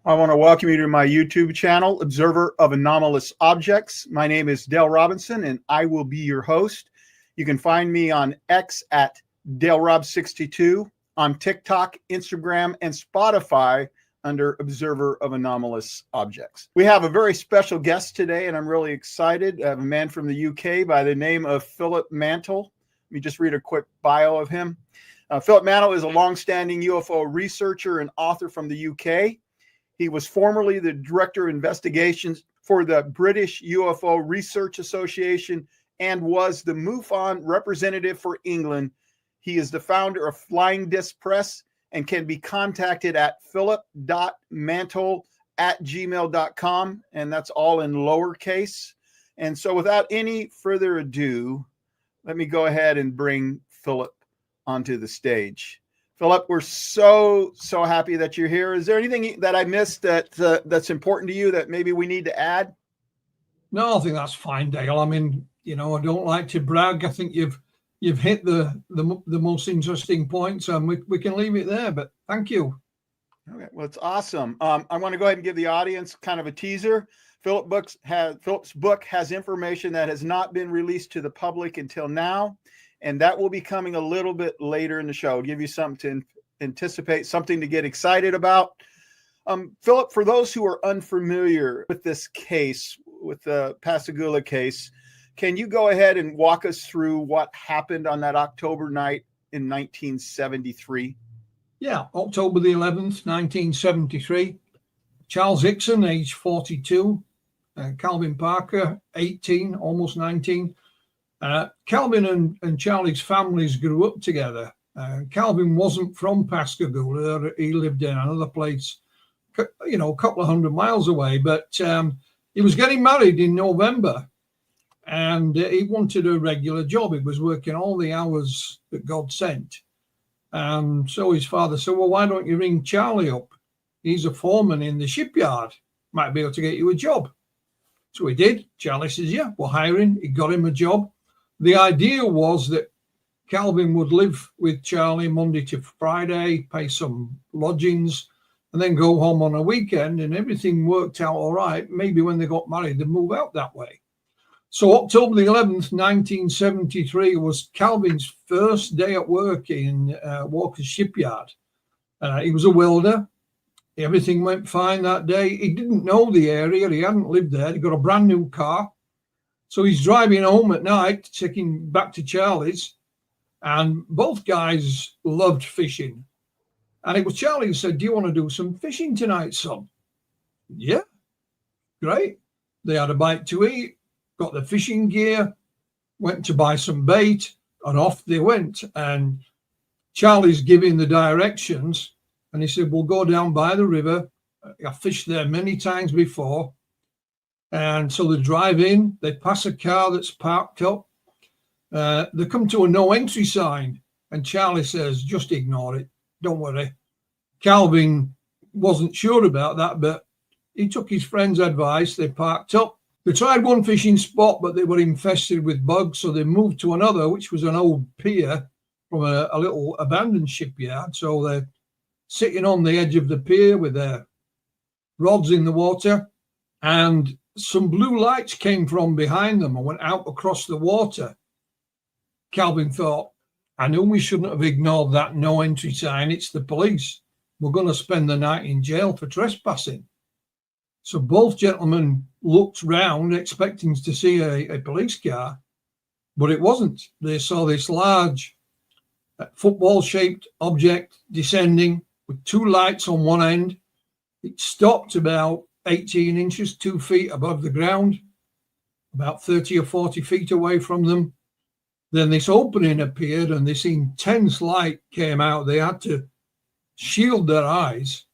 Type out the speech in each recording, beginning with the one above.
I want to welcome you to my YouTube channel, Observer of Anomalous Objects. My name is Dale Robinson, and I will be your host. You can find me on X at DaleRob62, on TikTok, Instagram, and Spotify under Observer of Anomalous Objects. We have a very special guest today, and I'm really excited. I have a man from the UK by the name of Philip Mantle. Let me just read a quick bio of him. Philip Mantle is a longstanding UFO researcher and author from the UK. He was formerly the Director of Investigations for the British UFO Research Association and was the MUFON representative for England. He is the founder of Flying Disc Press and can be contacted at philip.mantle@gmail.com, and that's all in lowercase. And so without any further ado, let me go ahead and bring Philip onto the stage. Philip, we're so happy that you're here. Is there anything that I missed that's important to you that maybe we need to add? No, I think that's fine, Dale. I mean, you know, I don't like to brag. I think you've hit the most interesting points, and we can leave it there. But thank you. Okay, well, it's awesome. I want to go ahead and give the audience kind of a teaser. Philip's book has information that has not been released to the public until now. And that will be coming a little bit later in the show. I'll give you something to anticipate, something to get excited about. Philip, for those who are unfamiliar with this case, with the PASCAGOULA case, can you go ahead and walk us through what happened on that October night in 1973? Yeah, October the 11th, 1973. Charles Hickson, age 42. Calvin Parker, 18, almost 19. Calvin and Charlie's families grew up together. Calvin wasn't from Pascagoula. He lived in another place, you know, a couple of 100 miles away. But he was getting married in November, and he wanted a regular job. He was working all the hours that God sent. So his father said, well, why don't you ring Charlie up? He's a foreman in the shipyard. Might be able to get you a job. So he did. Charlie says, yeah, we're hiring. He got him a job. The idea was that Calvin would live with Charlie Monday to Friday, pay some lodgings, and then go home on a weekend, and everything worked out all right. Maybe when they got married, they'd move out that way. So October the 11th, 1973 was Calvin's first day at work in Walker's shipyard. He was a welder. Everything went fine that day. He didn't know the area. He hadn't lived there. He got a brand new car. So he's driving home at night, taking back to Charlie's, and both guys loved fishing. And it was Charlie who said, do you want to do some fishing tonight, son? Yeah, great. They had a bite to eat, got the fishing gear, went to buy some bait, and off they went. And Charlie's giving the directions, and he said, we'll go down by the river. I've fished there many times before. And so they drive in, they pass a car that's parked up. They come to a no entry sign, and Charlie says, just ignore it. Don't worry. Calvin wasn't sure about that, but he took his friend's advice. They parked up. They tried one fishing spot, but they were infested with bugs. So they moved to another, which was an old pier from a little abandoned shipyard. So they're sitting on the edge of the pier with their rods in the water, and some blue lights came from behind them and went out across the water. Calvin thought, I knew we shouldn't have ignored that no entry sign. It's the police. We're going to spend the night in jail for trespassing. So both gentlemen looked round expecting to see a police car, but it wasn't. They saw this large football-shaped object descending with two lights on one end. It stopped about 18 inches, 2 feet above the ground, about 30 or 40 feet away from them. Then this opening appeared and this intense light came out. They had to shield their eyes.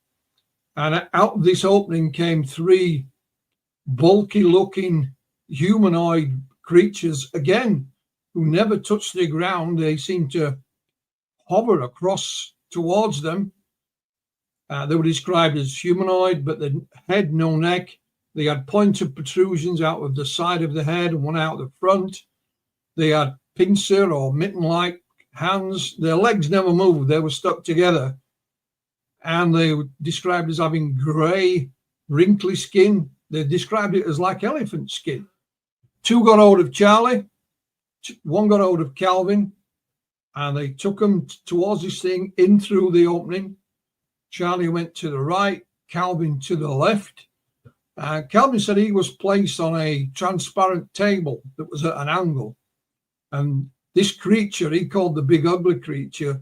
And out of this opening came 3 bulky-looking humanoid creatures, again, who never touched the ground. They seemed to hover across towards them. They were described as humanoid, but the head, no neck. They had pointed protrusions out of the side of the head and one out the front. They had pincer or mitten-like hands. Their legs never moved. They were stuck together. And they were described as having grey, wrinkly skin. They described it as like elephant skin. 2 got hold of Charlie. 1 got hold of Calvin. And they took them towards this thing in through the opening. Charlie went to the right, Calvin to the left. Calvin said he was placed on a transparent table that was at an angle. And this creature, he called the big ugly creature,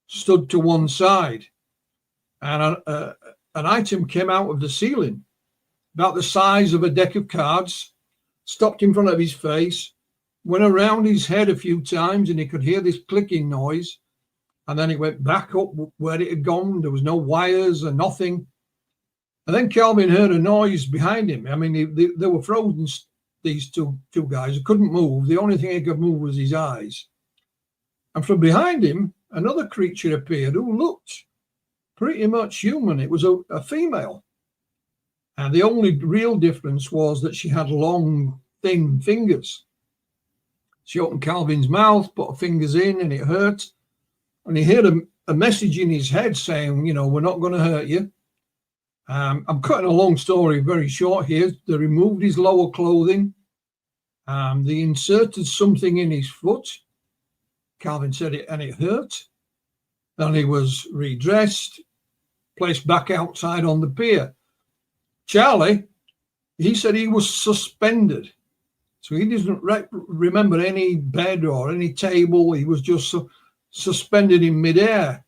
stood to one side. And an item came out of the ceiling, about the size of a deck of cards, stopped in front of his face, went around his head a few times, and he could hear this clicking noise. And then it went back up where it had gone. There was no wires or nothing. And then Calvin heard a noise behind him. I mean, they were frozen, these two guys. They couldn't move. The only thing he could move was his eyes. And from behind him, another creature appeared who looked pretty much human. It was a female. And the only real difference was that she had long, thin fingers. She opened Calvin's mouth, put her fingers in, and it hurt. And he heard a message in his head saying, you know, we're not going to hurt you. I'm cutting a long story very short here. They removed his lower clothing. They inserted something in his foot. Calvin said it, and it hurt. Then he was redressed, placed back outside on the pier. Charlie, he said he was suspended. So he doesn't remember any bed or any table. He was just suspended in midair.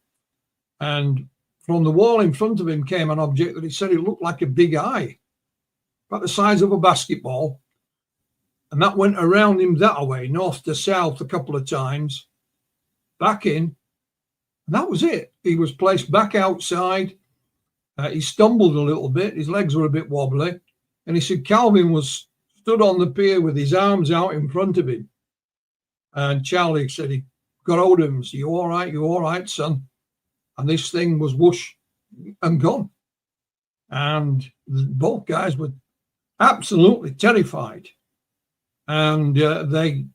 And from the wall in front of him came an object that he said it looked like a big eye, about the size of a basketball. And that went around him that way, north to south a couple of times, back in. And that was it. He was placed back outside. He stumbled a little bit. His legs were a bit wobbly. And he said Calvin was stood on the pier with his arms out in front of him. And Charlie said he got hold of him. Said, you all right? You all right, son? And this thing was whoosh and gone. And both guys were absolutely terrified. And they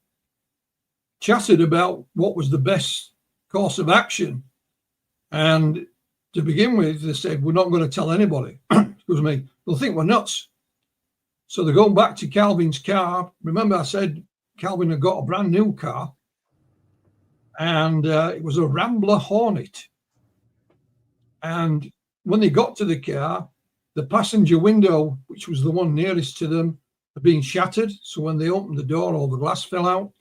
chatted about what was the best course of action. And to begin with, they said, we're not going to tell anybody. Excuse me. They'll think we're nuts. So they're going back to Calvin's car. Remember, I said Calvin had got a brand new car. And it was a Rambler Hornet. And when they got to the car, the passenger window, which was the one nearest to them, had been shattered. So when they opened the door, all the glass fell out.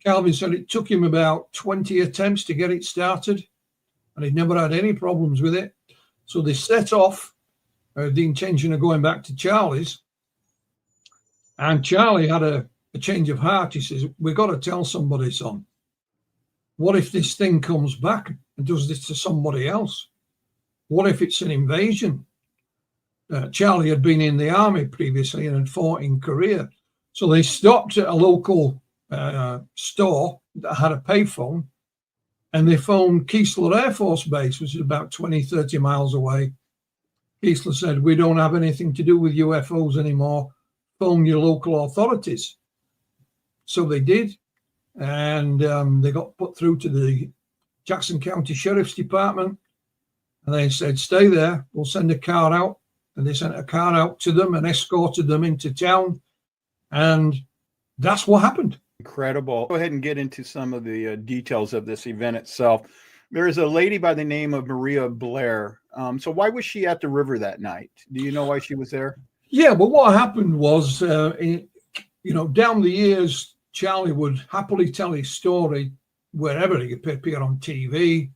Calvin said it took him about 20 attempts to get it started, and he'd never had any problems with it. So they set off the intention of going back to Charlie's. And Charlie had a change of heart. He says, we've got to tell somebody, son. What if this thing comes back and does this to somebody else? What if it's an invasion? Charlie had been in the army previously and had fought in Korea. So they stopped at a local store that had a payphone, and they phoned Keesler Air Force Base, which is about 20, 30 miles away. Keesler said, we don't have anything to do with UFOs anymore. Phone your local authorities. So they did. And they got put through to the Jackson County Sheriff's Department. And they said, stay there. We'll send a car out. And they sent a car out to them and escorted them into town. And that's what happened. Incredible. Go ahead and get into some of the details of this event itself. There is a lady by the name of Maria Blair. So why was she at the river that night? Do you know why she was there? Yeah, but what happened was, down the years, Charlie would happily tell his story wherever he could appear on TV.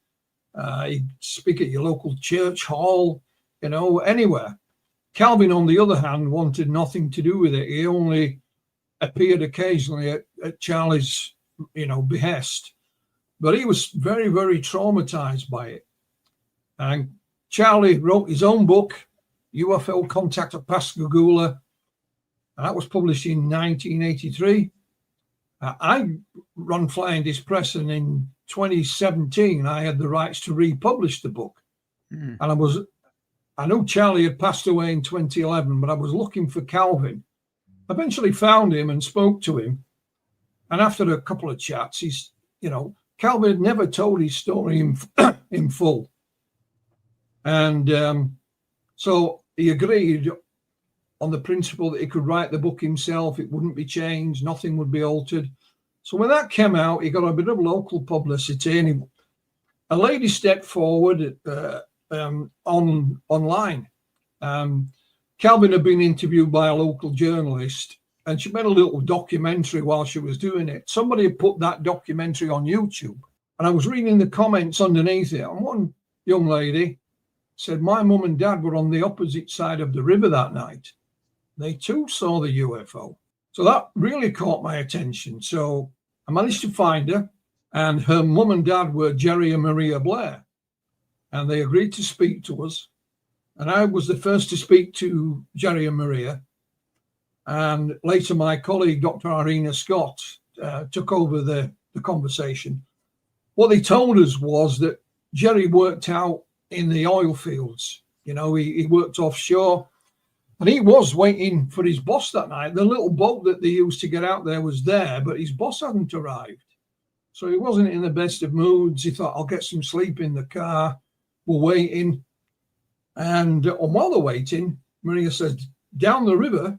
He'd speak at your local church hall, anywhere. Calvin, on the other hand, wanted nothing to do with it. He only appeared occasionally at Charlie's, behest. But he was very, very traumatized by it. And Charlie wrote his own book, UFO Contact at Pascagoula. And that was published in 1983. I run Flying Disc Press, and in 2017, I had the rights to republish the book. And I know Charlie had passed away in 2011, but I was looking for Calvin. Eventually found him and spoke to him. And after a couple of chats, Calvin had never told his story in full. And so he agreed on the principle that he could write the book himself. It wouldn't be changed. Nothing would be altered. So when that came out, he got a bit of local publicity, and a lady stepped forward online. Calvin had been interviewed by a local journalist, and she made a little documentary while she was doing it. Somebody had put that documentary on YouTube, and I was reading the comments underneath it, and one young lady said, "My mum and dad were on the opposite side of the river that night. They too saw the UFO." So that really caught my attention. So I managed to find her, and her mum and dad were Jerry and Maria Blair, and they agreed to speak to us. And I was the first to speak to Jerry and Maria. And later, my colleague, Dr. Irina Scott, took over the conversation. What they told us was that Jerry worked out in the oil fields. He worked offshore, and he was waiting for his boss that night. The little boat that they used to get out there was there, but his boss hadn't arrived. So he wasn't in the best of moods. He thought, I'll get some sleep in the car. We're waiting. And while they're waiting, Maria said, down the river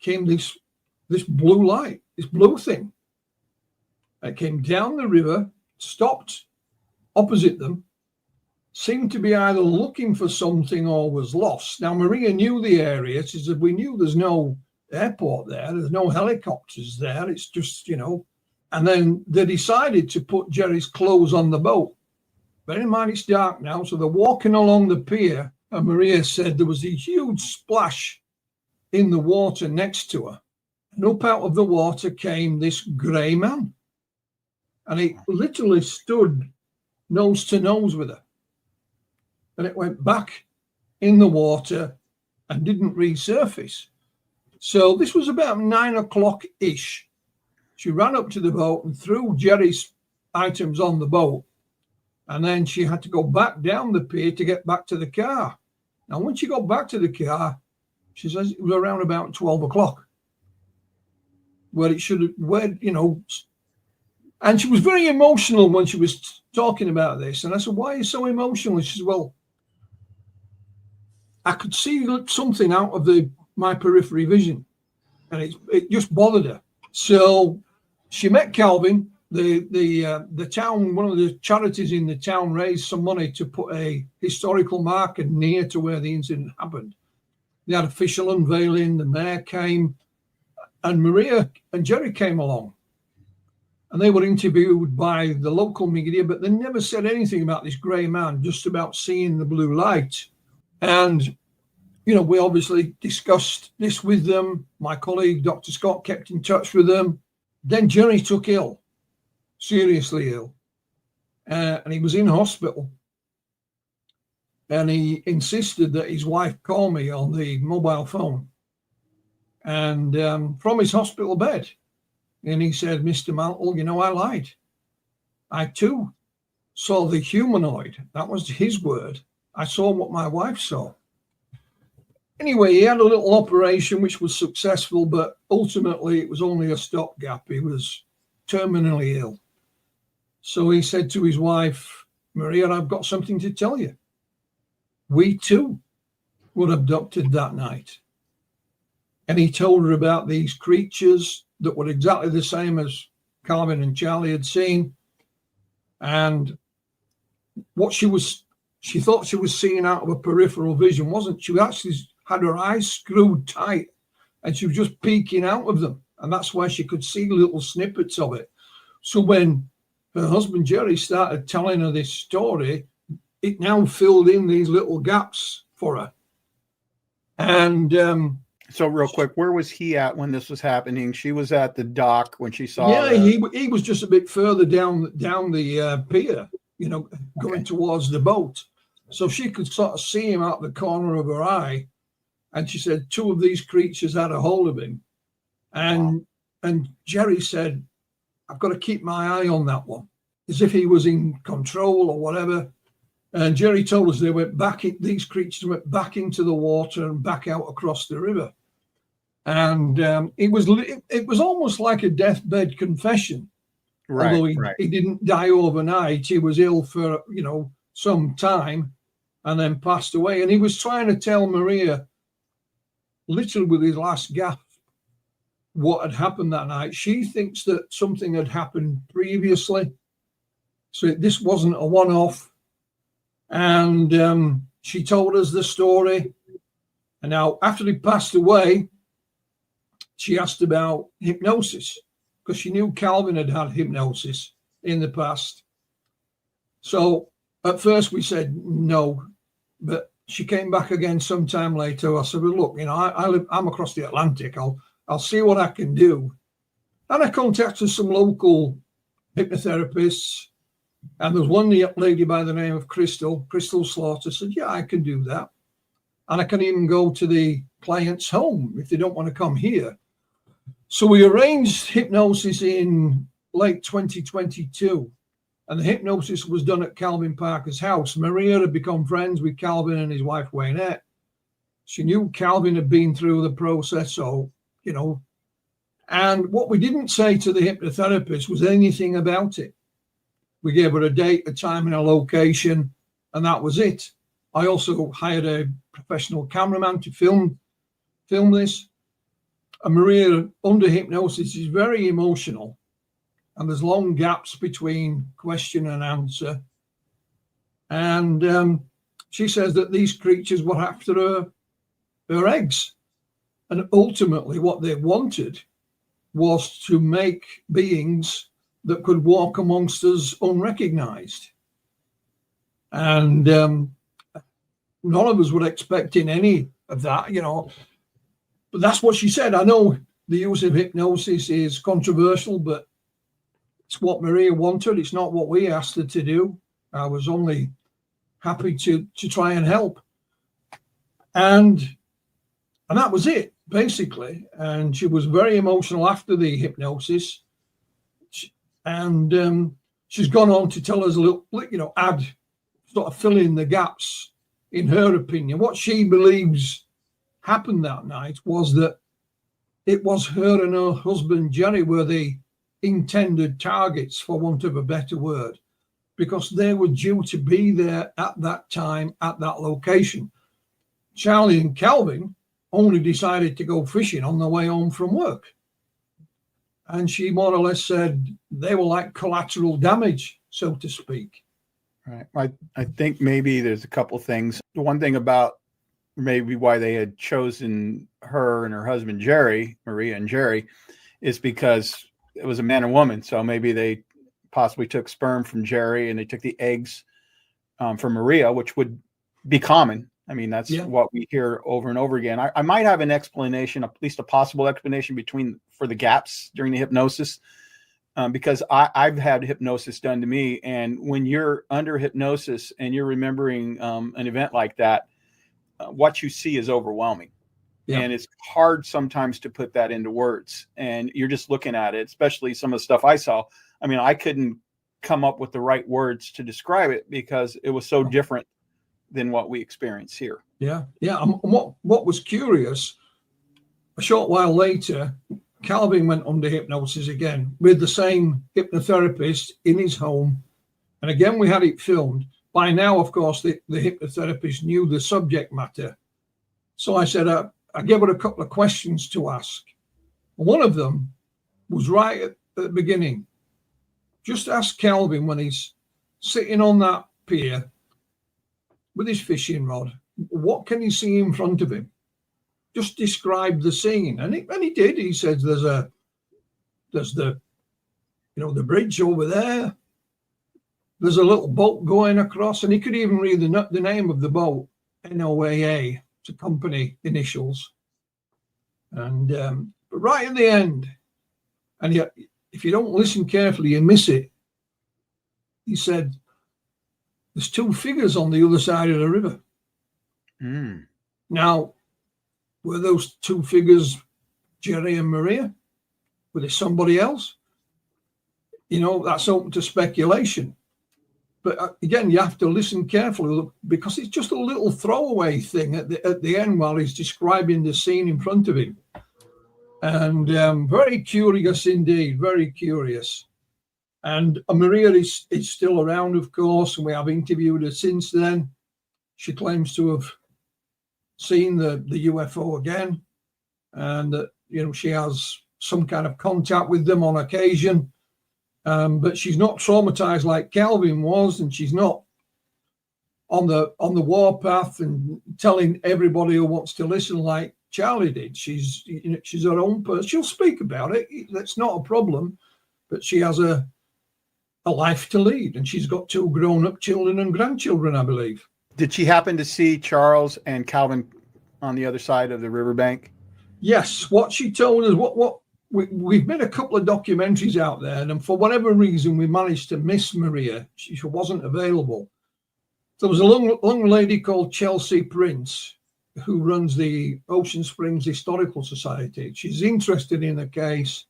came this blue light, this blue thing. It came down the river, stopped opposite them, seemed to be either looking for something or was lost. Now, Maria knew the area. She said, we knew there's no airport there. There's no helicopters there. It's just, And then they decided to put Jerry's clothes on the boat. Bear in mind, it's dark now. So they're walking along the pier. And Maria said there was a huge splash in the water next to her. And up out of the water came this grey man. And he literally stood nose to nose with her. And it went back in the water and didn't resurface. So this was about 9 o'clock-ish. She ran up to the boat and threw Jerry's items on the boat. And then she had to go back down the pier to get back to the car. Now, when she got back to the car, she says it was around about 12 o'clock. Where it should have, and she was very emotional when she was talking about this. And I said, why are you so emotional? She said, well, I could see something out of my periphery vision, and it just bothered her. So she met Calvin. The town, one of the charities in the town, raised some money to put a historical marker near to where the incident happened. They had official unveiling. The mayor came, and Maria and Jerry came along, and they were interviewed by the local media, but they never said anything about this grey man, just about seeing the blue light. And, we obviously discussed this with them. My colleague, Dr. Scott, kept in touch with them. Then Jerry took ill, seriously ill, and he was in hospital. And he insisted that his wife call me on the mobile phone, and from his hospital bed. And he said, Mr. Mantle, I lied. I too saw the humanoid. That was his word. I saw what my wife saw. Anyway, he had a little operation which was successful, but ultimately it was only a stopgap. He was terminally ill. So he said to his wife, Maria, I've got something to tell you. We too were abducted that night. And he told her about these creatures that were exactly the same as Calvin and Charlie had seen. And she thought she was seeing out of her peripheral vision, wasn't she? Actually had her eyes screwed tight and she was just peeking out of them. And that's why she could see little snippets of it. So when her husband Jerry started telling her this story, it now filled in these little gaps for her. And so real quick, where was he at when this was happening? She was at the dock when she saw. Yeah, he was just a bit further down the pier, going towards the boat. So she could sort of see him out the corner of her eye. And she said 2 of these creatures had a hold of him. And Jerry said, I've got to keep my eye on that one, as if he was in control or whatever. And Jerry told us these creatures went back into the water and back out across the river. And it was almost like a deathbed confession. Right, although he didn't die overnight. He was ill for, some time and then passed away. And he was trying to tell Maria, literally with his last gasp, what had happened that night. She thinks that something had happened previously. So this wasn't a one-off. And she told us the story. And now, after he passed away, she asked about hypnosis, because she knew Calvin had had hypnosis in the past. So at first we said no, but she came back again sometime later. I said, well, look, I'm across the Atlantic. I'll see what I can do. And I contacted some local hypnotherapists. And there was one lady by the name of Crystal Slaughter said, yeah, I can do that. And I can even go to the client's home if they don't want to come here. So we arranged hypnosis in late 2022. And the hypnosis was done at Calvin Parker's house. Maria had become friends with Calvin and his wife, Waynette. She knew Calvin had been through the process, so, And what we didn't say to the hypnotherapist was anything about it. We gave her a date, a time, and a location, and that was it. I also hired a professional cameraman to film this. And Maria, under hypnosis, is very emotional. And there's long gaps between question and answer. And she says that these creatures were after her eggs. And ultimately what they wanted was to make beings that could walk amongst us unrecognized. And none of us were expecting any of that, But that's what she said. I know the use of hypnosis is controversial, but it's what Maria wanted. It's not what we asked her to do. I was only happy to try and help. And that was it, basically. And she was very emotional after the hypnosis. And she's gone on to tell us a little, add, sort of fill in the gaps in her opinion. What she believes happened that night was that it was her and her husband Jerry were the intended targets, for want of a better word, because they were due to be there at that time at that location. Charlie and Calvin only decided to go fishing on their way home from work, and she more or less said they were like collateral damage, so to speak. Right. I think maybe there's a couple things. The one thing about maybe why they had chosen her and her husband Jerry, Maria and Jerry, is because it was a man and woman. So maybe they possibly took sperm from Jerry and they took the eggs from Maria, which would be common. I mean, that's what we hear over and over again. I might have an explanation, at least a possible explanation for the gaps during the hypnosis, because I've had hypnosis done to me. And when you're under hypnosis and you're remembering an event like that, what you see is overwhelming. Yeah. And it's hard sometimes to put that into words. And you're just looking at it, especially some of the stuff I saw. I mean, I couldn't come up with the right words to describe it because it was so different than what we experience here. Yeah. What was curious, a short while later, Calvin went under hypnosis again with the same hypnotherapist in his home. And again, we had it filmed. By now, of course, the hypnotherapist knew the subject matter. So I said, I gave her a couple of questions to ask. One of them was right at the beginning. Just ask Calvin when he's sitting on that pier with his fishing rod. What can he see in front of him? Just describe the scene. And he did. He said, there's the bridge over there. There's a little boat going across, and he could even read the name of the boat, NOAA, it's a company initials. And but right at the end, and if you don't listen carefully, you miss it. He said, there's two figures on the other side of the river. Mm. Now, were those two figures Jerry and Maria? Were there somebody else? That's open to speculation. But again, you have to listen carefully because it's just a little throwaway thing at the end while he's describing the scene in front of him. And very curious indeed, very curious. And Maria is still around, of course, and we have interviewed her since then. She claims to have seen the UFO again, and that she has some kind of contact with them on occasion. But she's not traumatized like Calvin was, and she's not on the warpath and telling everybody who wants to listen like Charlie did. She's her own person. She'll speak about it. That's not a problem. But she has a life to lead, and she's got two grown-up children and grandchildren, I believe. Did she happen to see Charles and Calvin on the other side of the riverbank? Yes. What she told us, we've made a couple of documentaries out there, and for whatever reason, we managed to miss Maria. She wasn't available. There was a young lady called Chelsea Prince who runs the Ocean Springs Historical Society. She's interested in the case.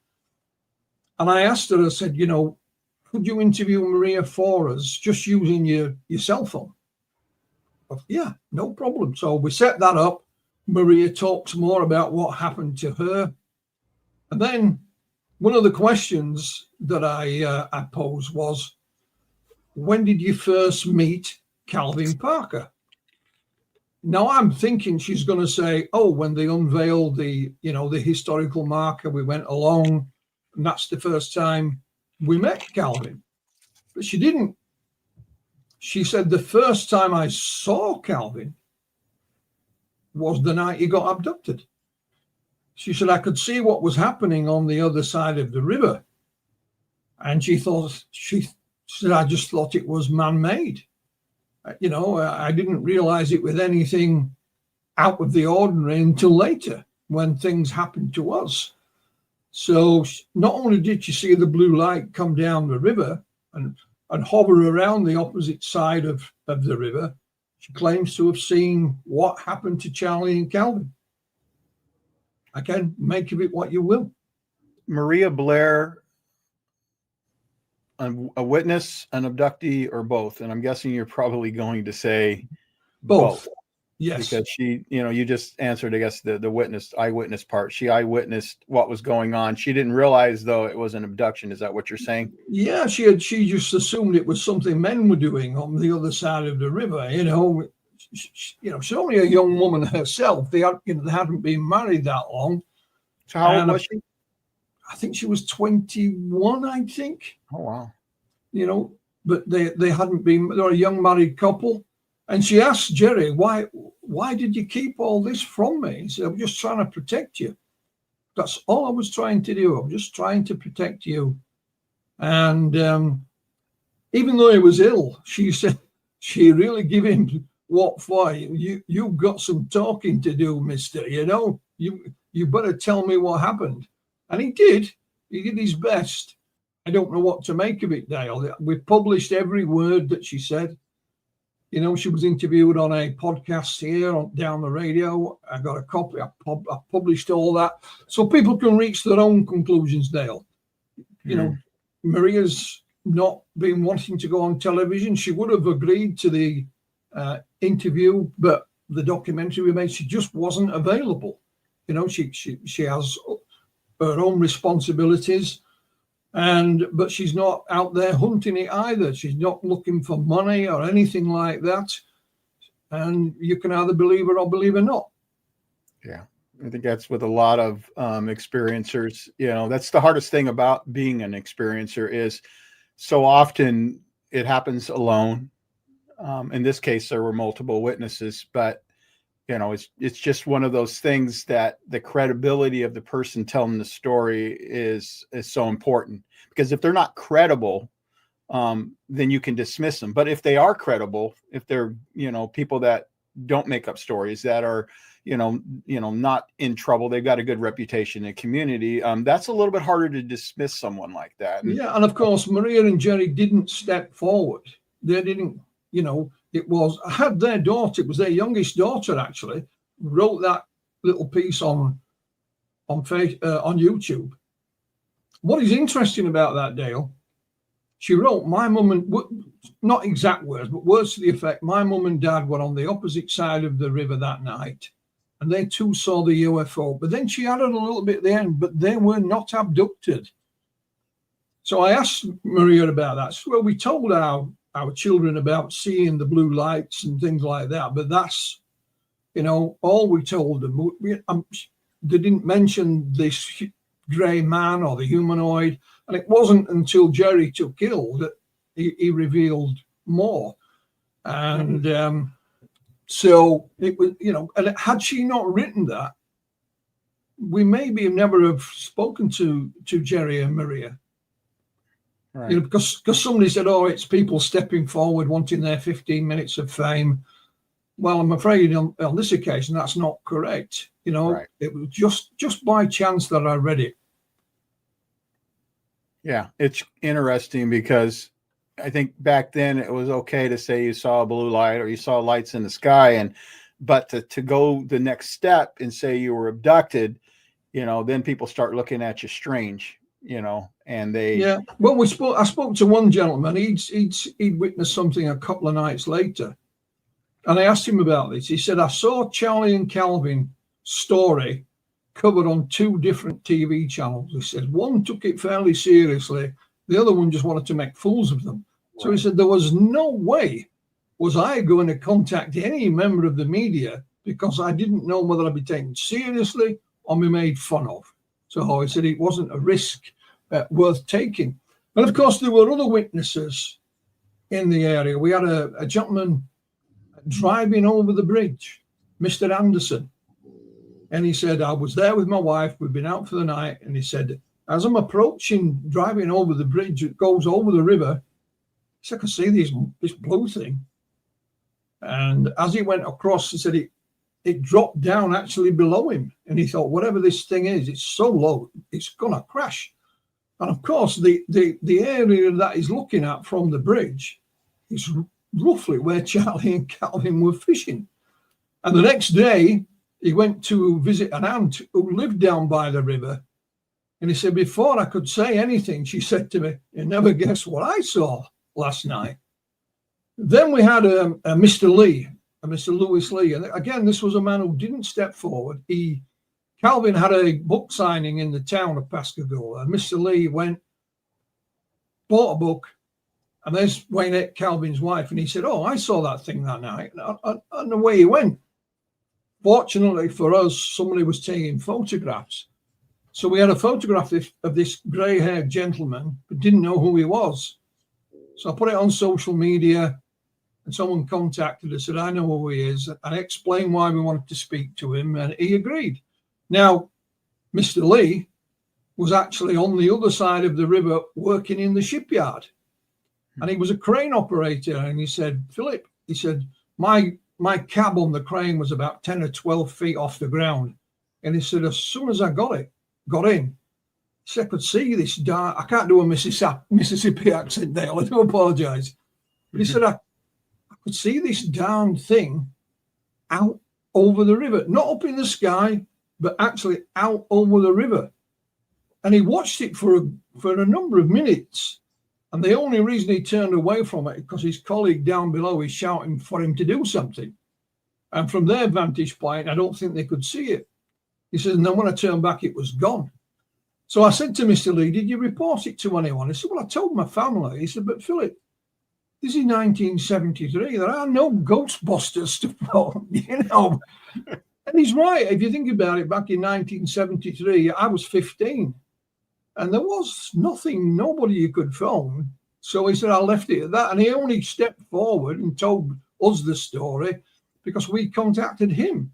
And I asked her, I said, could you interview Maria for us just using your cell phone? Yeah, no problem. So we set that up. Maria talks more about what happened to her. And then one of the questions that I posed was, when did you first meet Calvin Parker? Now I'm thinking she's going to say, when they unveiled the historical marker, we went along, and that's the first time we met Calvin. But she didn't. She said the first time I saw Calvin was the night he got abducted. She said, I could see what was happening on the other side of the river. And she said, I just thought it was man-made. I didn't realize it with anything out of the ordinary until later when things happened to us. So not only did she see the blue light come down the river and hover around the opposite side of the river, she claims to have seen what happened to Charlie and Calvin. Again, make of it what you will. Maria Blair, a witness, an abductee, or both? And I'm guessing you're probably going to say both. Yes. Because she, you just answered, I guess, the eyewitness part. She eyewitnessed what was going on. She didn't realize, though, it was an abduction. Is that what you're saying? Yeah, she just assumed it was something men were doing on the other side of the river. She's only a young woman herself. They hadn't been married that long. So how old was she? I think she was 21, I think. Oh, wow. But they hadn't been, they were a young married couple. And she asked Jerry, why did you keep all this from me? He said, I'm just trying to protect you. That's all I was trying to do. I'm just trying to protect you. And even though he was ill, she said, she really gave him what for. You've got some talking to do, mister. You better tell me what happened. And he did. He did his best. I don't know what to make of it, Dale. We published every word that she said. She was interviewed on a podcast here down the radio. I got a copy. I published all that so people can reach their own conclusions, Dale. Maria's not been wanting to go on television. She would have agreed to the interview, but the documentary we made, she just wasn't available. She has her own responsibilities. But she's not out there hunting it either. She's not looking for money or anything like that. And you can either believe her or believe her not. Yeah, I think that's with a lot of experiencers. That's the hardest thing about being an experiencer is so often it happens alone. In this case, there were multiple witnesses, but it's just one of those things that the credibility of the person telling the story is so important, because if they're not credible, then you can dismiss them. But if they are credible, if they're, people that don't make up stories, that are, not in trouble, they've got a good reputation in the community, that's a little bit harder to dismiss someone like that. Yeah. And of course, Maria and Jerry didn't step forward. They didn't, I had their daughter, it was their youngest daughter actually, wrote that little piece on YouTube. What is interesting about that, Dale, she wrote, my mum and, not exact words, but words to the effect, my mum and dad were on the opposite side of the river that night, and they too saw the UFO. But then she added a little bit at the end, but they were not abducted. So I asked Maria about that. So, well, we told our children about seeing the blue lights and things like that, but that's, all we told them. They didn't mention this grey man or the humanoid, and it wasn't until Jerry took ill that he revealed more. And so it was, and had she not written that, we maybe never have spoken to Jerry and Maria. Right. Because somebody said, oh, it's people stepping forward wanting their 15 minutes of fame. Well, I'm afraid on this occasion that's not correct. Right. It was just by chance that I read it. Yeah, it's interesting because I think back then it was okay to say you saw a blue light or you saw lights in the sky, but to go the next step and say you were abducted, then people start looking at you strange. And they. Yeah. Well, I spoke to one gentleman. He'd witnessed something a couple of nights later, and I asked him about this. He said, I saw Charlie and Calvin story covered on 2 different TV channels. He said one took it fairly seriously, the other one just wanted to make fools of them. Right. So he said there was no way was I going to contact any member of the media, because I didn't know whether I'd be taken seriously or be made fun of. So he said it wasn't a risk worth taking. And of course, there were other witnesses in the area. We had a gentleman driving over the bridge, Mr. Anderson. And he said, I was there with my wife. We've been out for the night. And he said, as I'm driving over the bridge, it goes over the river. He said, I can see this blue thing. And as he went across, he said it dropped down actually below him. And he thought, whatever this thing is, it's so low, it's going to crash. And of course, the area that he's looking at from the bridge is roughly where Charlie and Calvin were fishing. And the next day, he went to visit an aunt who lived down by the river. And he said, before I could say anything, she said to me, you never guess what I saw last night. Then we had a Mr. Lee, a Mr. Lewis Lee. And again, this was a man who didn't step forward. Calvin had a book signing in the town of Pascagoula. And Mr. Lee went, bought a book, and there's Waynette, Calvin's wife. And he said, oh, I saw that thing that night. And away he went. Fortunately for us, somebody was taking photographs. So we had a photograph of this grey-haired gentleman, but didn't know who he was. So I put it on social media, and someone contacted us, said, I know who he is. And I explained why we wanted to speak to him, and he agreed. Now, Mr. Lee was actually on the other side of the river working in the shipyard. And he was a crane operator. And he said, Philip, he said, my cab on the crane was about 10 or 12 feet off the ground. And he said, as soon as I got in, he said, I could see this dark, I can't do a Mississippi accent, Dale, I do apologize. But he said, I could see this darn thing out over the river, not up in the sky, but actually out over the river. And he watched it for a number of minutes. And the only reason he turned away from it is because his colleague down below is shouting for him to do something. And from their vantage point, I don't think they could see it. He said, and then when I turned back, it was gone. So I said to Mr. Lee, did you report it to anyone? He said, well, I told my family. He said, but Philip, this is 1973. There are no Ghostbusters to phone, And he's right. If you think about it, back in 1973, I was 15. And there was nobody you could phone So he said, I left it at that. And he only stepped forward and told us the story because we contacted him.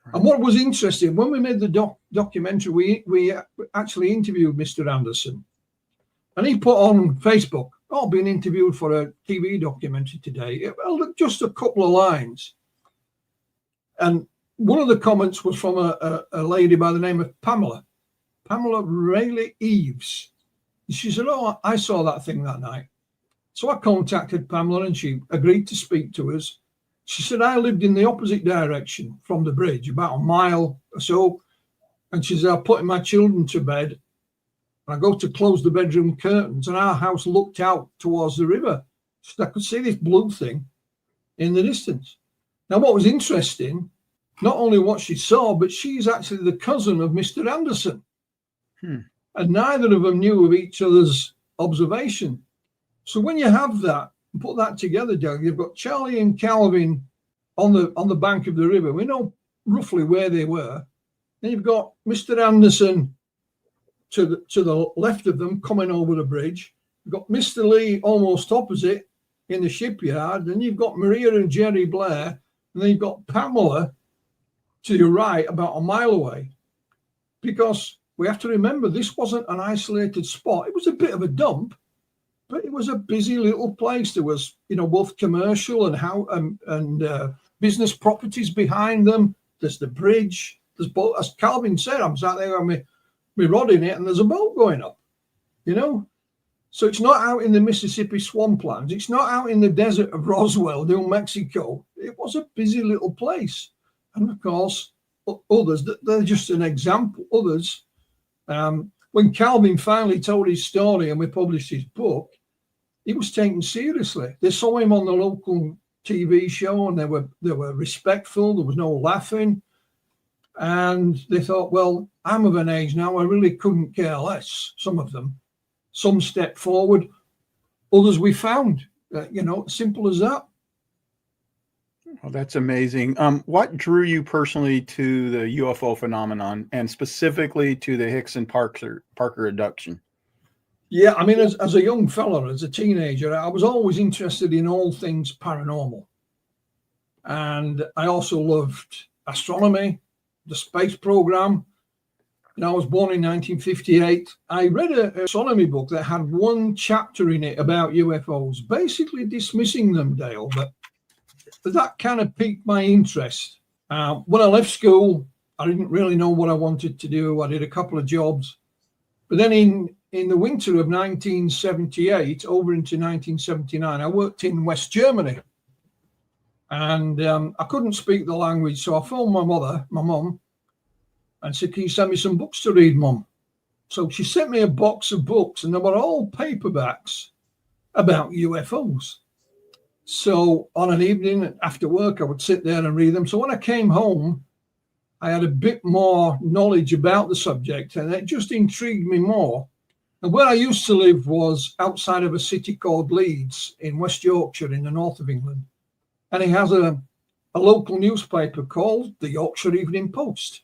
Right. And what was interesting, when we made the documentary, we actually interviewed Mr. Anderson. And he put on Facebook, being interviewed for a TV documentary today. Well, just a couple of lines. And one of the comments was from a lady by the name of Pamela Rayleigh Eves. She said, I saw that thing that night. So I contacted Pamela and she agreed to speak to us. She said, I lived in the opposite direction from the bridge, about a mile or so. And she said, I put my children to bed. And I go to close the bedroom curtains and our house looked out towards the river. So I could see this blue thing in the distance. Now, what was interesting, not only what she saw, but she's actually the cousin of Mr. Anderson. And neither of them knew of each other's observation. So when you have that, put that together, Doug, you've got Charlie and Calvin on the bank of the river. We know roughly where they were. Then you've got Mr. Anderson to the left of them coming over the bridge. You've got Mr. Lee almost opposite in the shipyard. Then you've got Maria and Jerry Blair. And then you've got Pamela to your right, about a mile away. Because we have to remember, this wasn't an isolated spot. It was a bit of a dump, but it was a busy little place. There was, both commercial and business properties behind them. There's the bridge. There's boat. As Calvin said, I'm sat there on my rod in it, and there's a boat going up. So it's not out in the Mississippi swamplands. It's not out in the desert of Roswell, New Mexico. It was a busy little place, and of course, others. They're just an example. Others. When Calvin finally told his story and we published his book, he was taken seriously. They saw him on the local TV show and they were respectful. There was no laughing. And they thought, well, I'm of an age now, I really couldn't care less, some of them. Some stepped forward, others we found, simple as that. Well, that's amazing. What drew you personally to the UFO phenomenon and specifically to the Hickson Parker abduction? Yeah, I mean, as a young fella, as a teenager, I was always interested in all things paranormal. And I also loved astronomy, the space program. I was born in 1958. I read an astronomy book that had one chapter in it about UFOs, basically dismissing them, Dale, but that kind of piqued my interest. When I left school, I didn't really know what I wanted to do. I did a couple of jobs. But then in the winter of 1978, over into 1979, I worked in West Germany. And I couldn't speak the language, so I phoned my mum, and said, can you send me some books to read, Mum? So she sent me a box of books, and they were all paperbacks about UFOs. So on an evening after work, I would sit there and read them. So when I came home, I had a bit more knowledge about the subject, and it just intrigued me more. And where I used to live was outside of a city called Leeds in West Yorkshire in the north of England. And it has a local newspaper called the Yorkshire Evening Post.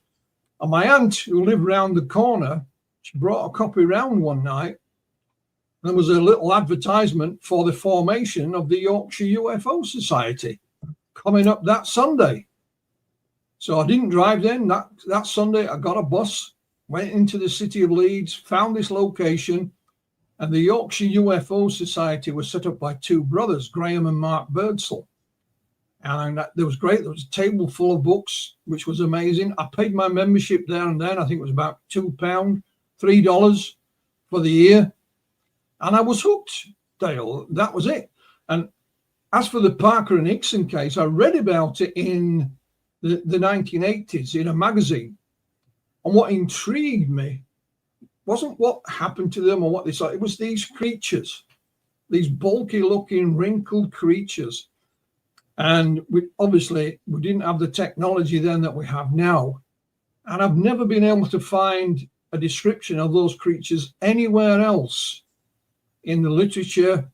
And my aunt, who lived round the corner, she brought a copy round one night. There was a little advertisement for the formation of the Yorkshire UFO Society coming up that Sunday. So I didn't drive then. That Sunday, I got a bus, went into the city of Leeds, found this location, and the Yorkshire UFO Society was set up by two brothers, Graham and Mark Birdsall. And that was great. There was a table full of books, which was amazing. I paid my membership there and then. I think it was about £2, $3 for the year. And I was hooked, Dale. That was it. And as for the Parker and Hickson case, I read about it in the 1980s in a magazine. And what intrigued me wasn't what happened to them or what they saw. It was these creatures, these bulky looking, wrinkled creatures. And we didn't have the technology then that we have now. And I've never been able to find a description of those creatures anywhere else in the literature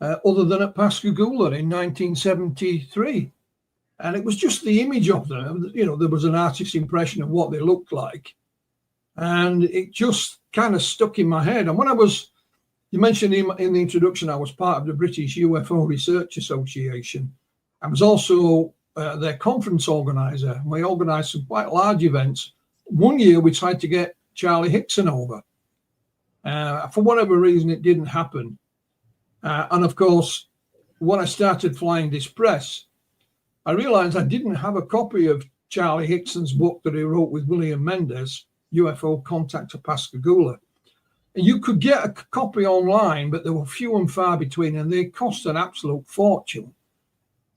other than at Pascagoula in 1973. And it was just the image of them. There was an artist's impression of what they looked like. And it just kind of stuck in my head. And when I was You mentioned in the introduction, I was part of the British UFO Research Association. I was also their conference organizer. We organized some quite large events. One year we tried to get Charlie Hickson over. For whatever reason, it didn't happen. And of course, when I started flying this press, I realized I didn't have a copy of Charlie Hickson's book that he wrote with William Mendez, UFO Contact to Pascagoula. And you could get a copy online, but there were few and far between, and they cost an absolute fortune.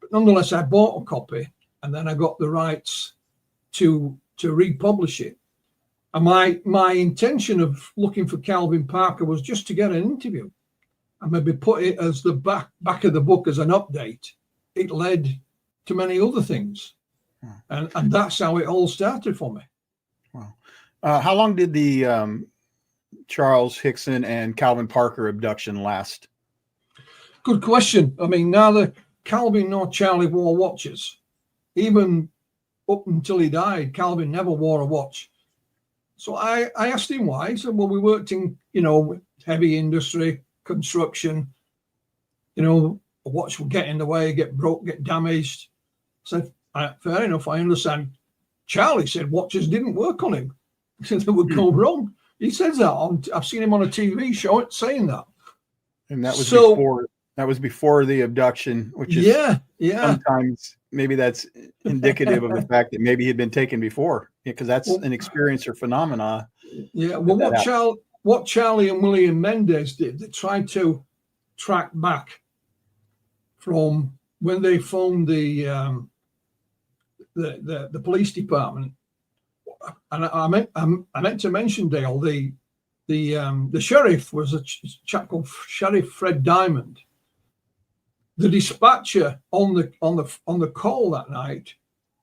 But nonetheless, I bought a copy, and then I got the rights to republish it. And my intention of looking for Calvin Parker was just to get an interview and maybe put it as the back of the book as an update. It led to many other things. And that's how it all started for me. Wow. How long did the Charles Hickson and Calvin Parker abduction last? Good question. I mean, neither Calvin nor Charlie wore watches. Even up until he died, Calvin never wore a watch. So I asked him why. He said, well, we worked in, heavy industry, construction. A watch would get in the way, get broke, get damaged. I said, fair enough, I understand. Charlie said watches didn't work on him. He said they would go wrong. He says that. I've seen him on a TV show saying that. And that was before the abduction, which is sometimes maybe that's indicative of the fact that maybe he'd been taken before, because that's an experience or phenomena. Yeah. Well, what Charlie and William Mendez did, they tried to track back from when they phoned the police department. And I meant to mention, Dale, the sheriff was a chap called Sheriff Fred Diamond. The dispatcher on the call that night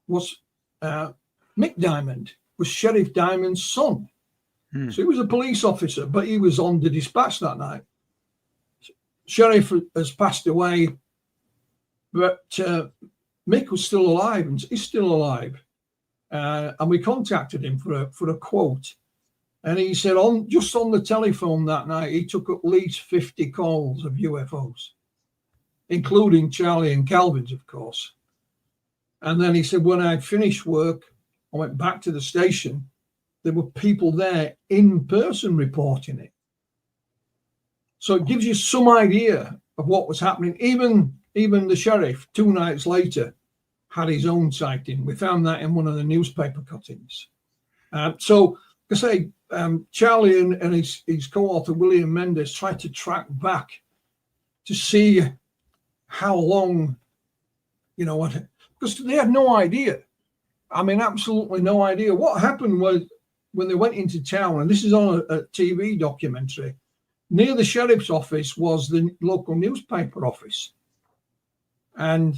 was Mick Diamond, was Sheriff Diamond's son. So he was a police officer, but he was on the dispatch that night. Sheriff has passed away, but Mick was still alive, and he's still alive. And we contacted him for a quote. And he said just on the telephone that night, he took at least 50 calls of UFOs, including Charlie and Calvin's, of course. And then he said, when I finished work, I went back to the station. There were people there in person reporting it. So it gives you some idea of what was happening. Even the sheriff, 2 nights later, had his own sighting. We found that in one of the newspaper cuttings. So, like I say, Charlie and his co-author, William Mendez, tried to track back to see how long, because they had no idea. I mean, absolutely no idea. What happened was when they went into town, and this is on a TV documentary, near the sheriff's office was the local newspaper office. And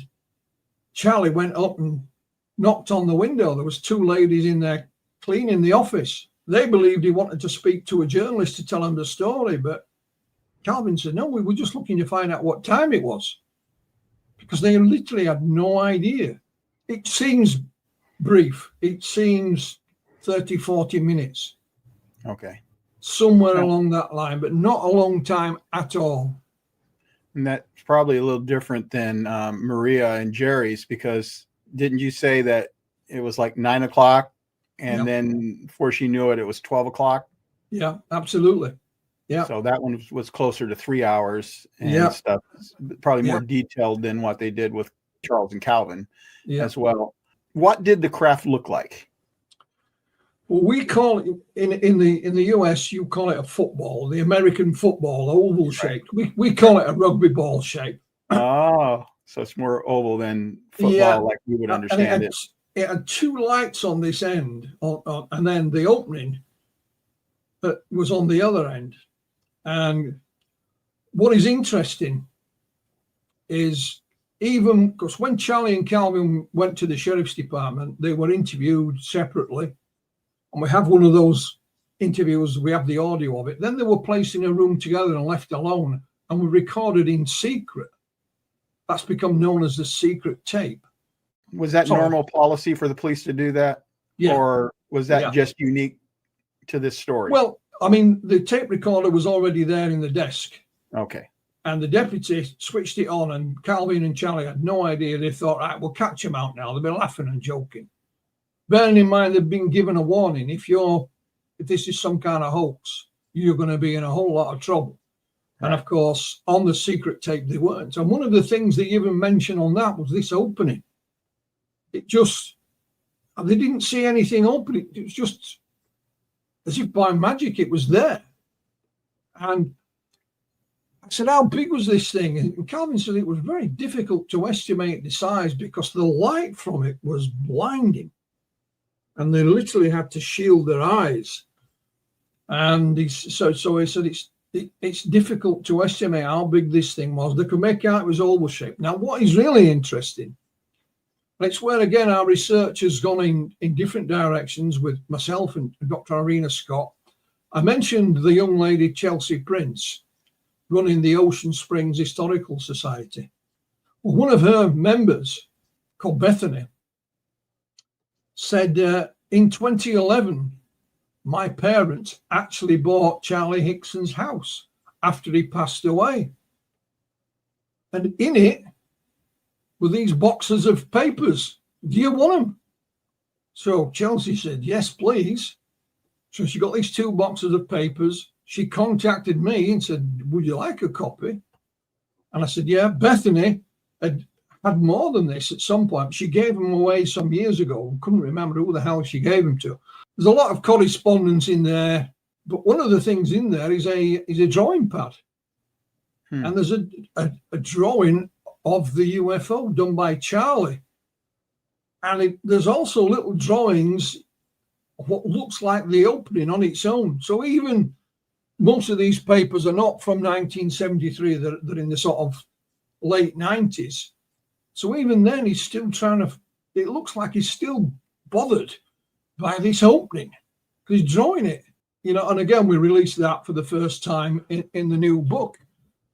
Charlie went up and knocked on the window. There was 2 ladies in there cleaning the office. They believed he wanted to speak to a journalist to tell him the story, but Calvin said, no, we were just looking to find out what time it was, because they literally had no idea. It seems brief. It seems 30, 40 minutes. Okay. Somewhere along that line, but not a long time at all. And that's probably a little different than Maria and Jerry's, because didn't you say that it was like 9 o'clock and then before she knew it, it was 12 o'clock? Yeah, absolutely. Yeah. So that one was closer to 3 hours and stuff, probably more detailed than what they did with Charles and Calvin as well. What did the craft look like? Well, we call it in the US, you call it a football, the American football, oval shape. We call it a rugby ball shape. Oh, so it's more oval than football, like we would understand it. It had 2 lights on this end, and then the opening that was on the other end. And what is interesting is, even because when Charlie and Calvin went to the sheriff's department, they were interviewed separately. And we have one of those interviews, we have the audio of it. Then they were placed in a room together and left alone, and were recorded in secret. That's become known as the secret tape. Was that normal policy for the police to do that? Yeah. Or was that just unique to this story? Well, I mean, the tape recorder was already there in the desk. Okay. And the deputy switched it on, and Calvin and Charlie had no idea. They thought, right, we'll catch them out now. They've been laughing and joking. Bearing in mind, they've been given a warning. If this is some kind of hoax, you're going to be in a whole lot of trouble. Right. And of course, on the secret tape, they weren't. And one of the things they even mentioned on that was this opening. They didn't see anything open. It was just as if by magic, it was there. And I said, how big was this thing? And Calvin said it was very difficult to estimate the size because the light from it was blinding. And they literally had to shield their eyes. And so he said it's difficult to estimate how big this thing was. They could make out it was oval shaped. Now, what is really interesting, and it's where, again, our research has gone in different directions with myself and Dr. Irina Scott. I mentioned the young lady, Chelsea Prince, running the Ocean Springs Historical Society. Well, one of her members, called Bethany, said in 2011, my parents actually bought Charlie Hickson's house after he passed away. And in it were these boxes of papers. Do you want them? So Chelsea said, yes, please. So she got these 2 boxes of papers. She contacted me and said, would you like a copy? And I said, yeah. Bethany had more than this at some point. She gave them away some years ago. Couldn't remember who the hell she gave them to. There's a lot of correspondence in there, but one of the things in there is a drawing pad. And there's a drawing of the UFO done by Charlie. And there's also little drawings of what looks like the opening on its own. So even most of these papers are not from 1973. They're in the sort of late 90s. So even then, he's still it looks like he's still bothered by this opening because he's drawing it, and again, we released that for the first time in the new book.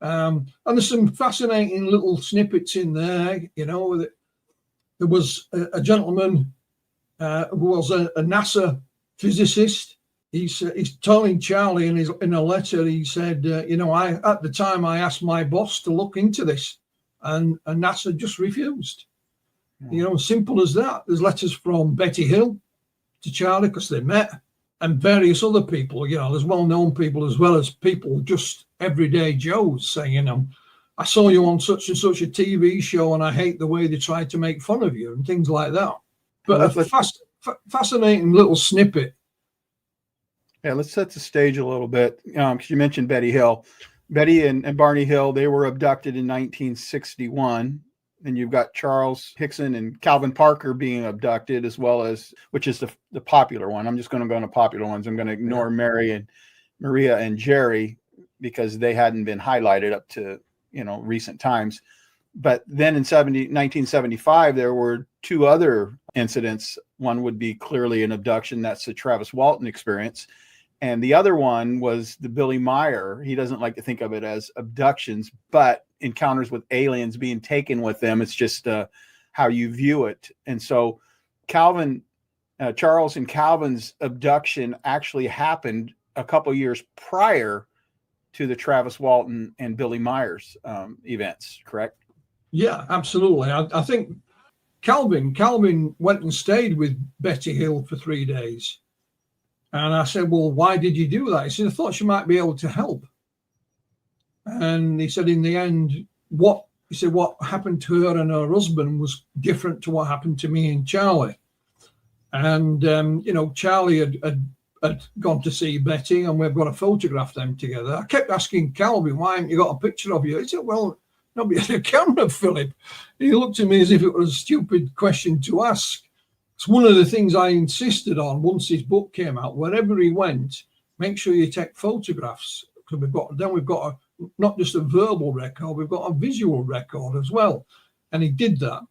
And there's some fascinating little snippets in there, there was a gentleman who was a NASA physicist. He's telling Charlie in a letter, he said, at the time I asked my boss to look into this and NASA just refused. Simple as that. There's letters from Betty Hill to Charlie because they met, and various other people. There's well-known people as well as people just everyday Joes saying, I saw you on such and such a TV show and I hate the way they tried to make fun of you and things like that. But fascinating little snippet. Yeah, let's set the stage a little bit because you mentioned Betty Hill. Betty and Barney Hill, they were abducted in 1961. And you've got Charles Hickson and Calvin Parker being abducted, as well as, which is the popular one. I'm just going to go on the popular ones. I'm going to ignore Maria and Jerry because they hadn't been highlighted up to, recent times. But then in 1975, there were 2 other incidents. One would be clearly an abduction. That's the Travis Walton experience. And the other one was the Billy Meyer. He doesn't like to think of it as abductions, but encounters with aliens being taken with them. It's just how you view it. And so Charles and Calvin's abduction actually happened a couple years prior to the Travis Walton and Billy Meyer's events, correct? Yeah, absolutely. I think Calvin went and stayed with Betty Hill for 3 days. And I said, well, why did you do that? He said, I thought she might be able to help. And he said, in the end, what happened to her and her husband was different to what happened to me and Charlie. And, Charlie had gone to see Betty and we've got to photograph them together. I kept asking Calvin, why haven't you got a picture of you? He said, well, nobody had a camera, Philip. He looked at me as if it was a stupid question to ask. It's one of the things I insisted on once his book came out. Wherever he went, make sure you take photographs. Because we've got not just a verbal record, we've got a visual record as well. And he did that.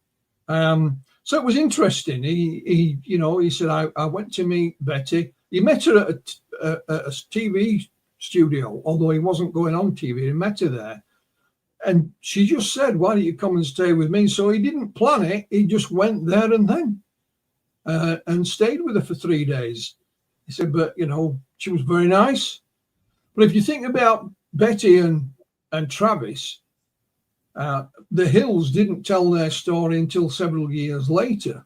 So it was interesting. He said, I went to meet Betty. He met her at a TV studio, although he wasn't going on TV. He met her there. And she just said, why don't you come and stay with me? So he didn't plan it. He just went there and then. And stayed with her for 3 days. He said, but, she was very nice. But if you think about Betty and and Travis, the Hills didn't tell their story until several years later.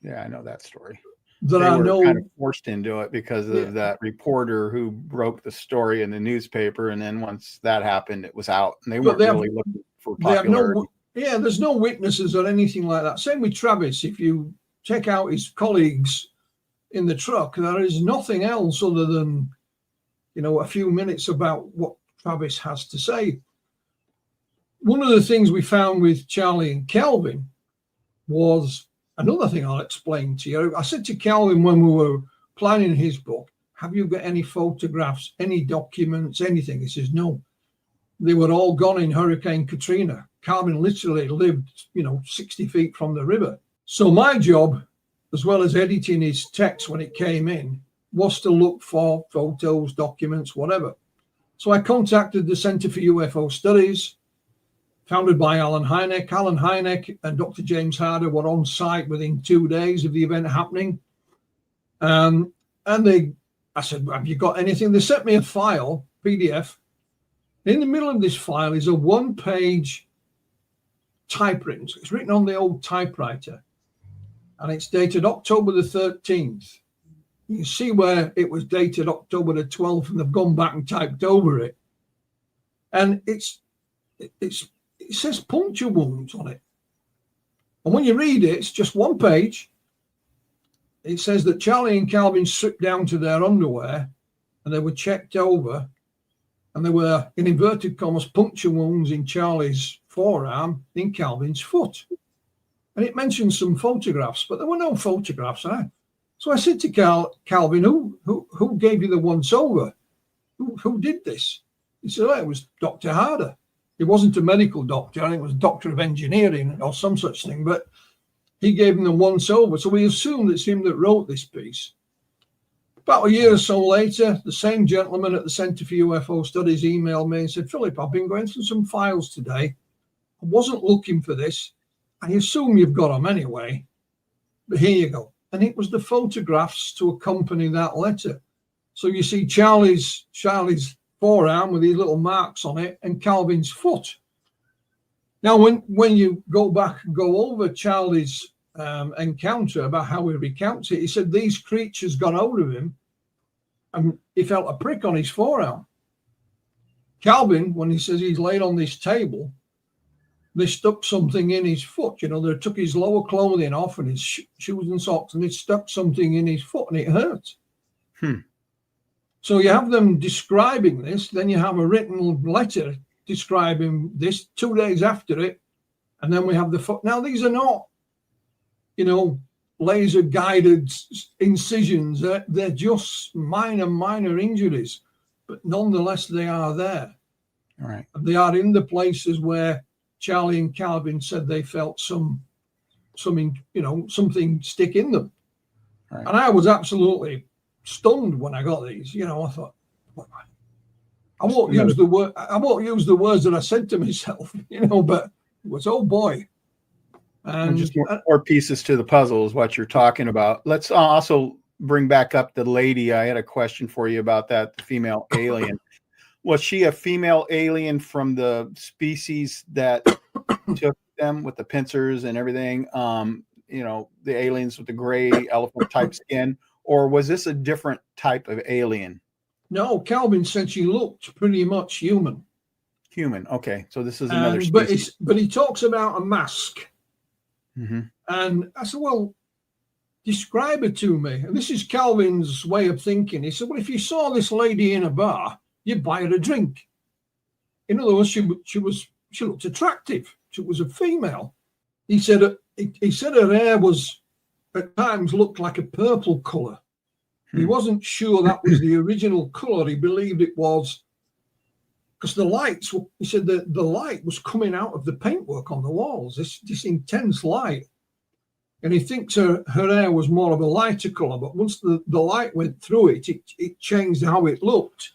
Yeah, I know that story. That they I were know, kind of forced into it because of that reporter who broke the story in the newspaper, and then once that happened, it was out, and they weren't really looking for popularity. There's no witnesses or anything like that. Same with Travis. If you check out his colleagues in the truck, there is nothing else other than, a few minutes about what Travis has to say. One of the things we found with Charlie and Calvin was another thing I'll explain to you. I said to Calvin when we were planning his book, have you got any photographs, any documents, anything? He says, no. They were all gone in Hurricane Katrina. Calvin literally lived, 60 feet from the river. So my job, as well as editing his text when it came in, was to look for photos, documents, whatever. So I contacted the Center for UFO Studies, founded by Alan Hynek. Alan Hynek and Dr. James Harder were on site within 2 days of the event happening. I said, have you got anything? They sent me a file, PDF. In the middle of this file is a one-page typewritten. It's written on the old typewriter, and it's dated October the 13th. You can see where it was dated October the 12th, and they've gone back and typed over it. And it says puncture wounds on it. And when you read it, it's just one page. It says that Charlie and Calvin stripped down to their underwear, and they were checked over, and there were, in inverted commas, puncture wounds in Charlie's forearm, in Calvin's foot. And it mentions some photographs, but there were no photographs. So I said to Calvin, who gave you the once over? Who did this? He said, it was Dr. Harder. He wasn't a medical doctor. I think it was doctor of engineering or some such thing, but he gave him the once over. So we assumed it's him that wrote this piece. About a year or so later, the same gentleman at the Center for UFO Studies emailed me and said, Philip, I've been going through some files today. I wasn't looking for this. I assume you've got them anyway, but here you go. And it was the photographs to accompany that letter. So you see Charlie's forearm with these little marks on it and Calvin's foot. Now, when you go back and go over Charlie's encounter about how he recounts it, he said these creatures got hold of him and he felt a prick on his forearm. Calvin, when he says he's laid on this table, they stuck something in his foot. They took his lower clothing off and his shoes and socks, and they stuck something in his foot, and it hurt. So you have them describing this, then you have a written letter describing this 2 days after it, and then we have the foot. Now, these are not, laser-guided incisions. They're just minor injuries, but nonetheless, they are there. All right. And they are in the places where Charlie and Calvin said they felt something stick in them. Right. And I was absolutely stunned when I got these. I thought, I won't use the words that I said to myself, but it was, oh boy. And just more pieces to the puzzle is what you're talking about. Let's also bring back up the lady. I had a question for you about that, the female alien. Was she a female alien from the species that took them with the pincers and everything? The aliens with the gray elephant type skin, or was this a different type of alien? No, Calvin said she looked pretty much human. Human, okay. So this is another species. But he talks about a mask. Mm-hmm. And I said, well, describe it to me. And this is Calvin's way of thinking. He said, well, if you saw this lady in a bar, you'd buy her a drink. In other words, she looked attractive. She was a female. He said her hair was at times looked like a purple color. He wasn't sure that was the original color. He believed it was because the lights. He said that the light was coming out of the paintwork on the walls. This intense light, and he thinks her hair was more of a lighter color. But once the light went through it changed how it looked.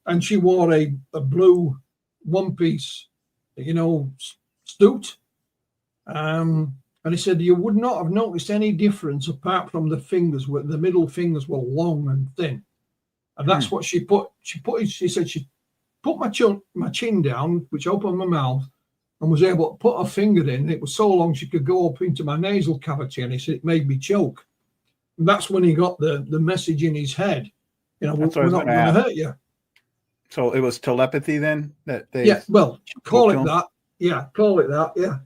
And she wore a blue one-piece, suit. And he said you would not have noticed any difference apart from the fingers, where the middle fingers were long and thin. And that's what she put. She said she put my chin down, which opened my mouth, and was able to put her finger in. It was so long she could go up into my nasal cavity, and he said it made me choke. And that's when he got the message in his head. You know, we're not going to hurt you. So it was telepathy then that they. Yeah, well, call it that. Yeah, call it that. Yeah.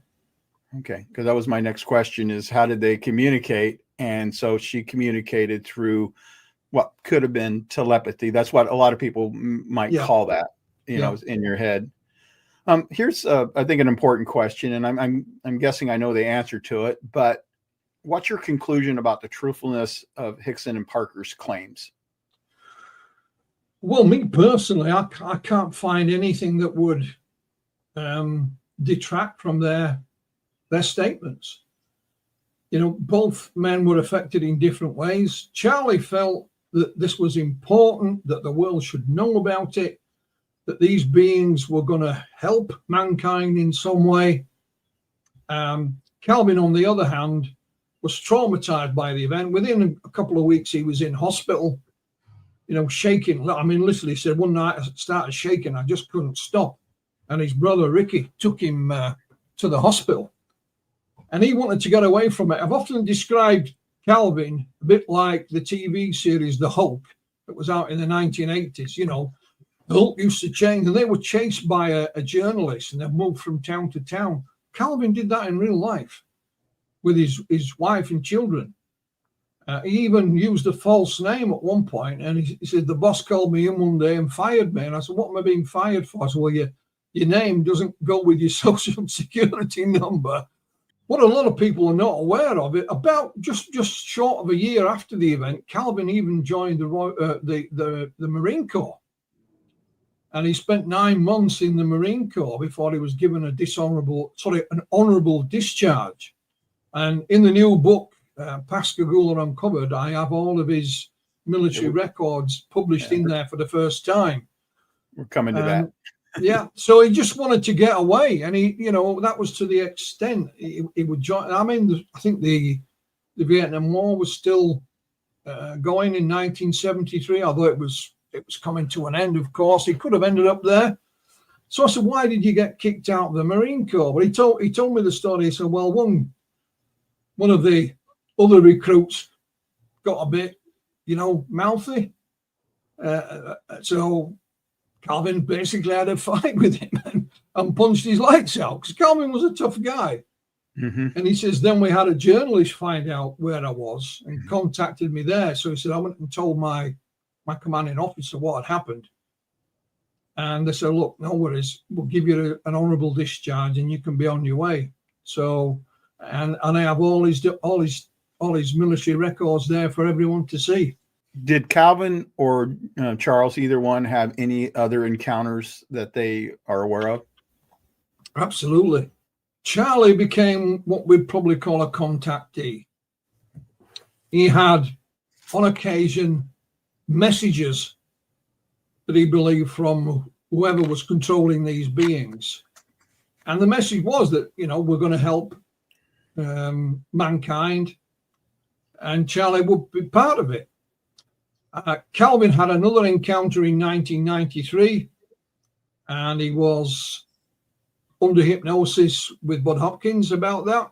Okay, because that was my next question: is how did they communicate? And so she communicated through what could have been telepathy. That's what a lot of people might call that. You know, in your head. Here's I think an important question, and I'm guessing I know the answer to it, but what's your conclusion about the truthfulness of Hickson and Parker's claims? Well, me personally, I can't find anything that would detract from their statements. You know, both men were affected in different ways. Charlie felt that this was important, that the world should know about it, that these beings were going to help mankind in some way. Calvin, on the other hand, was traumatized by the event. Within a couple of weeks, he was in hospital, you know, shaking. I mean, literally said one night I started shaking. I just couldn't stop. And his brother, Ricky, took him to the hospital. And he wanted to get away from it. I've often described Calvin a bit like the TV series The Hulk that was out in the 1980s. You know, the Hulk used to change, and they were chased by a journalist, and they moved from town to town. Calvin did that in real life with his wife and children. He even used a false name at one point, and he said, the boss called me in one day and fired me. And I said, what am I being fired for? I said, well, your name doesn't go with your social security number. What a lot of people are not aware of it, about just short of a year after the event, Calvin even joined the Marine Corps. And he spent 9 months in the Marine Corps before he was given an honorable discharge. And in the new book, PASCAGOULA Uncovered, I have all of his military records published in there for the first time. We're coming to that. Yeah, so he just wanted to get away, and he, you know, that was to the extent he would join. I mean, I think the Vietnam War was still going in 1973, although it was coming to an end. Of course, he could have ended up there. So I said, "Why did you get kicked out of the Marine Corps?" But he told me the story. He said, "Well, one of the other recruits got a bit, you know, mouthy, so." Calvin basically had a fight with him and punched his lights out, because Calvin was a tough guy. Mm-hmm. And he says, then we had a journalist find out where I was and contacted me there. So he said, I went and told my commanding officer what had happened. And they said, look, no worries, we'll give you an honorable discharge and you can be on your way. So, and I have all his military records there for everyone to see. Did Calvin or Charles, either one, have any other encounters that they are aware of? Absolutely. Charlie became what we'd probably call a contactee. He had, on occasion, messages that he believed from whoever was controlling these beings. And the message was that, you know, we're going to help mankind, and Charlie would be part of it. Calvin had another encounter in 1993, and he was under hypnosis with Bud Hopkins about that.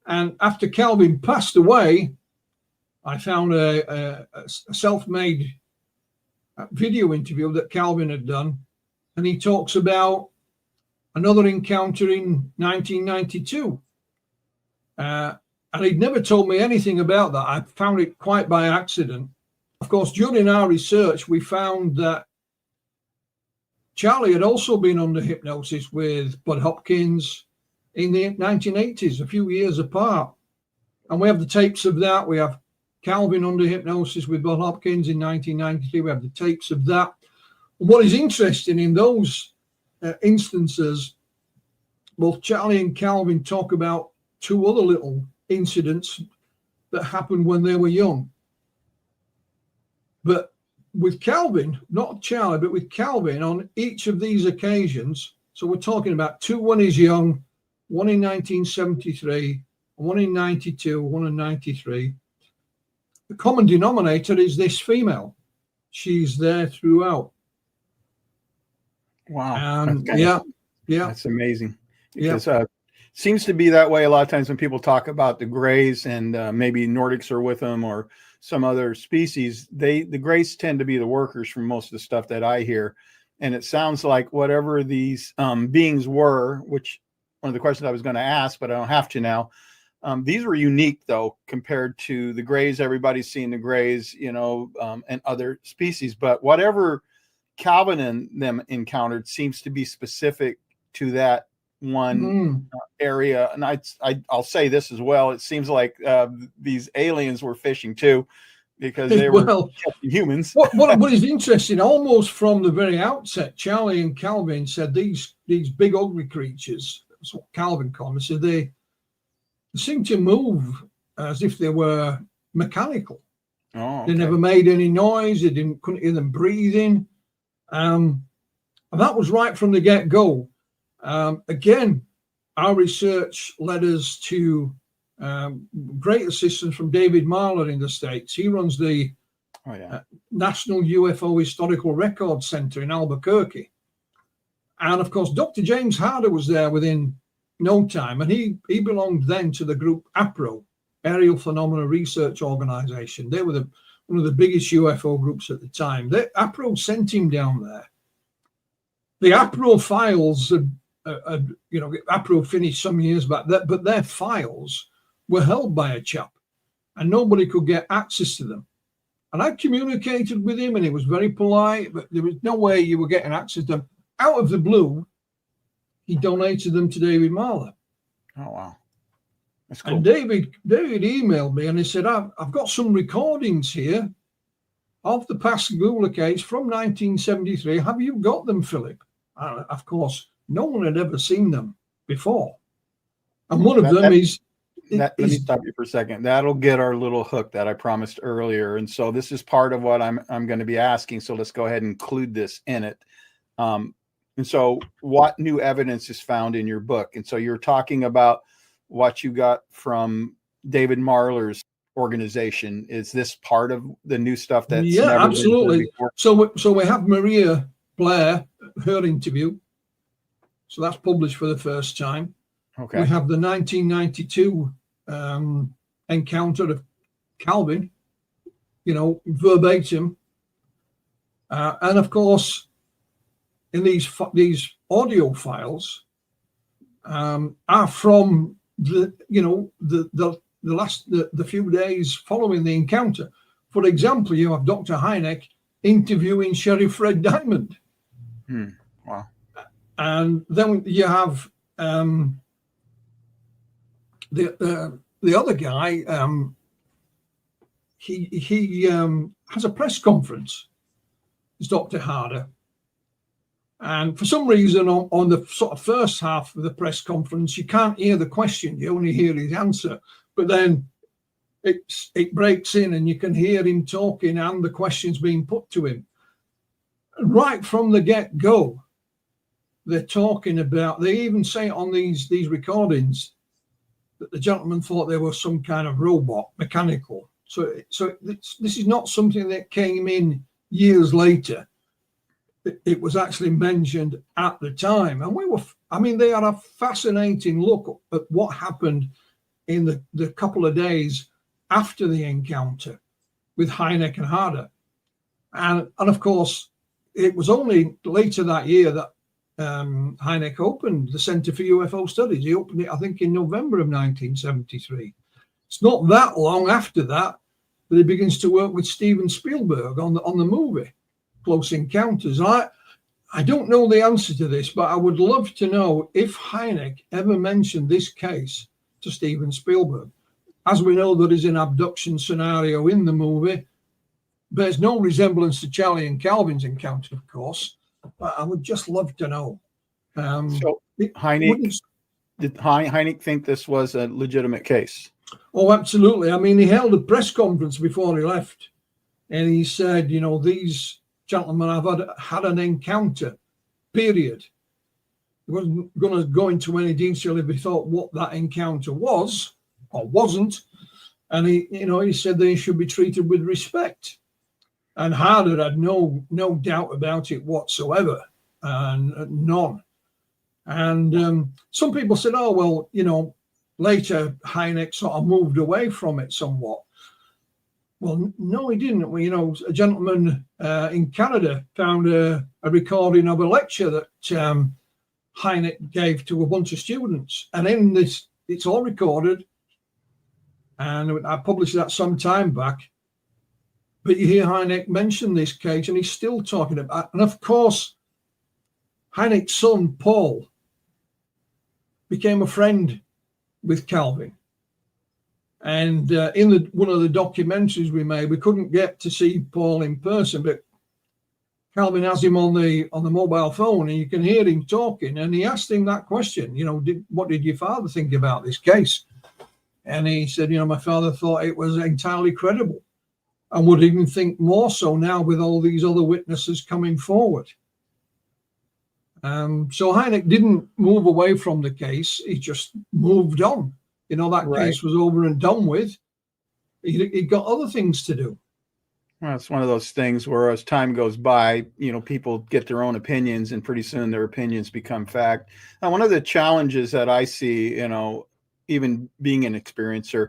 And after Calvin passed away, I found a self-made video interview that Calvin had done, and he talks about another encounter in 1992. And he'd never told me anything about that. I found it quite by accident. Of course, during our research, we found that Charlie had also been under hypnosis with Bud Hopkins in the 1980s, a few years apart. And we have the tapes of that. We have Calvin under hypnosis with Bud Hopkins in 1993. We have the tapes of that. What is interesting in those instances, both Charlie and Calvin talk about two other little incidents that happened when they were young. But with Calvin, not Charlie, but with Calvin, on each of these occasions, so we're talking about two when he's young, one in 1973, one in 92, one in 93. The common denominator is this female. She's there throughout. Wow. And Yeah. yeah, That's amazing. yeah. Because seems to be that way a lot of times when people talk about the Greys, and maybe Nordics are with them or some other species. The Greys tend to be the workers from most of the stuff that I hear. And it sounds like whatever these beings were, which one of the questions I was going to ask, but I don't have to now. These were unique, though, compared to the Greys. Everybody's seen the Greys, and other species. But whatever Calvin and them encountered seems to be specific to that one area. And I'll say this as well. It seems like these aliens were fishing too, because they were catching humans. What is interesting, almost from the very outset, Charlie and Calvin said these big ugly creatures, that's what Calvin called them, said they seemed to move as if they were mechanical. Oh, okay. They never made any noise. They couldn't hear them breathing. And that was right from the get-go. Again, our research led us to great assistance from David Marler in the States. He runs the National UFO Historical Record Center in Albuquerque. And of course, Dr. James Harder was there within no time. And he belonged then to the group APRO, Aerial Phenomena Research Organization. They were one of the biggest UFO groups at the time. APRO sent him down there. The APRO files, APRO finished some years back, but their files were held by a chap, and nobody could get access to them. And I communicated with him, and he was very polite, but there was no way you were getting access to them. Out of the blue, he donated them to David Marler. Oh, wow. That's cool. And David emailed me, and he said, I've got some recordings here of the Pascagoula case from 1973. Have you got them, Philip? And of course, no one had ever seen them before. And one of them is... Let me stop you for a second. That'll get our little hook that I promised earlier. And so this is part of what I'm going to be asking. So let's go ahead and include this in it. And so what new evidence is found in your book? And so you're talking about what you got from David Marler's organization. Is this part of the new stuff that's never absolutely been before? So we have Maria Blair, her interview. So that's published for the first time. Okay. We have the 1992 encounter of Calvin, verbatim. And of course, in these audio files are from the few days following the encounter. For example, you have Dr. Hynek interviewing Sheriff Fred Diamond. Wow. And then you have the other guy. He has a press conference. It's Dr. Harder. And for some reason, on the sort of first half of the press conference, you can't hear the question. You only hear his answer. But then it breaks in, and you can hear him talking and the questions being put to him. Right from the get-go, they're talking about, they even say on these recordings that the gentleman thought they were some kind of robot, mechanical. So this is not something that came in years later. It was actually mentioned at the time. And they are a fascinating look at what happened in the couple of days after the encounter with Hynek and Harder. And of course, it was only later that year that Hynek opened the Center for UFO Studies. He opened it, I think, in November of 1973. It's not that long after that he begins to work with Steven Spielberg on the movie Close Encounters. And I don't know the answer to this, but I would love to know if Hynek ever mentioned this case to Steven Spielberg. As we know, there is an abduction scenario in the movie. There's no resemblance to Charlie and Calvin's encounter, of course, but I would just love to know. So Hynek, did Hynek think this was a legitimate case? Oh, absolutely. He held a press conference before he left, and he said, these gentlemen have had an encounter, period. He wasn't going to go into any detail if he thought what that encounter was or wasn't. And he said they should be treated with respect. And Harder had no doubt about it whatsoever. none. And some people said, oh, well, you know, later Hynek sort of moved away from it somewhat. Well, no, he didn't. Well, you know, a gentleman in Canada found a recording of a lecture that Hynek gave to a bunch of students. And in this, it's all recorded. And I published that some time back. But you hear Hynek mention this case, and he's still talking about it. And of course, Hynek's son, Paul, became a friend with Calvin. And in one of the documentaries we made, we couldn't get to see Paul in person, but Calvin has him on the mobile phone, and you can hear him talking. And he asked him that question, you know, what did your father think about this case? And he said, you know, my father thought it was entirely credible, and would even think more so now with all these other witnesses coming forward. So Hynek didn't move away from the case. He just moved on. You know, that case was over and done with. He got other things to do. Well, it's one of those things where as time goes by, you know, people get their own opinions, and pretty soon their opinions become fact. Now, one of the challenges that I see, you know, even being an experiencer,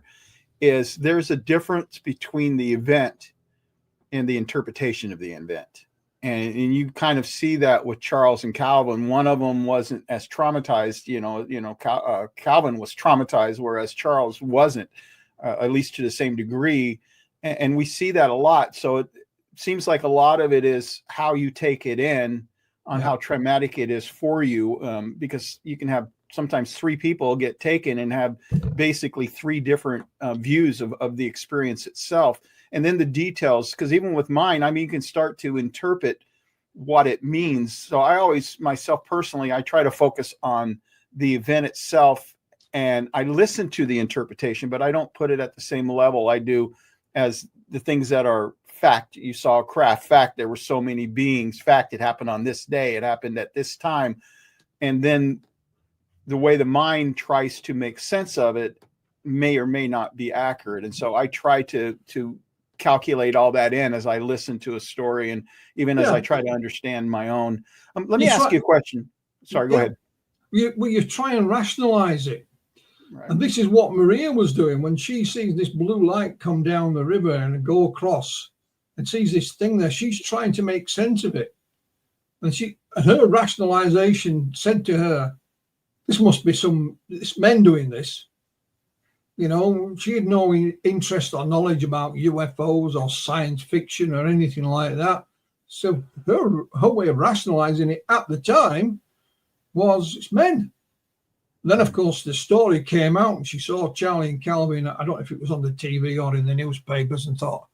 is there's a difference between the event and the interpretation of the event. And you kind of see that with Charles and Calvin. One of them wasn't as traumatized, Calvin was traumatized, whereas Charles wasn't, at least to the same degree. And we see that a lot. So it seems like a lot of it is how you take it in, on how traumatic it is for you, because you can have sometimes three people get taken and have basically three different views of the experience itself. And then the details, because even with mine, I mean, you can start to interpret what it means. So I always, myself personally, I try to focus on the event itself, and I listen to the interpretation, but I don't put it at the same level I do as the things that are fact. You saw a craft, fact, there were so many beings, fact, it happened on this day, it happened at this time. And then the way the mind tries to make sense of it may or may not be accurate. And so I try to calculate all that in as I listen to a story, and even as I try to understand my own. Let me ask you a question. Sorry, go ahead. You try and rationalize it. Right. And this is what Maria was doing when she sees this blue light come down the river and go across and sees this thing there. She's trying to make sense of it. And her rationalization said to her, this must be it's men doing this. You know, she had no interest or knowledge about UFOs or science fiction or anything like that. So her way of rationalizing it at the time was it's men. Then, of course, the story came out, and she saw Charlie and Calvin, I don't know if it was on the TV or in the newspapers, and thought,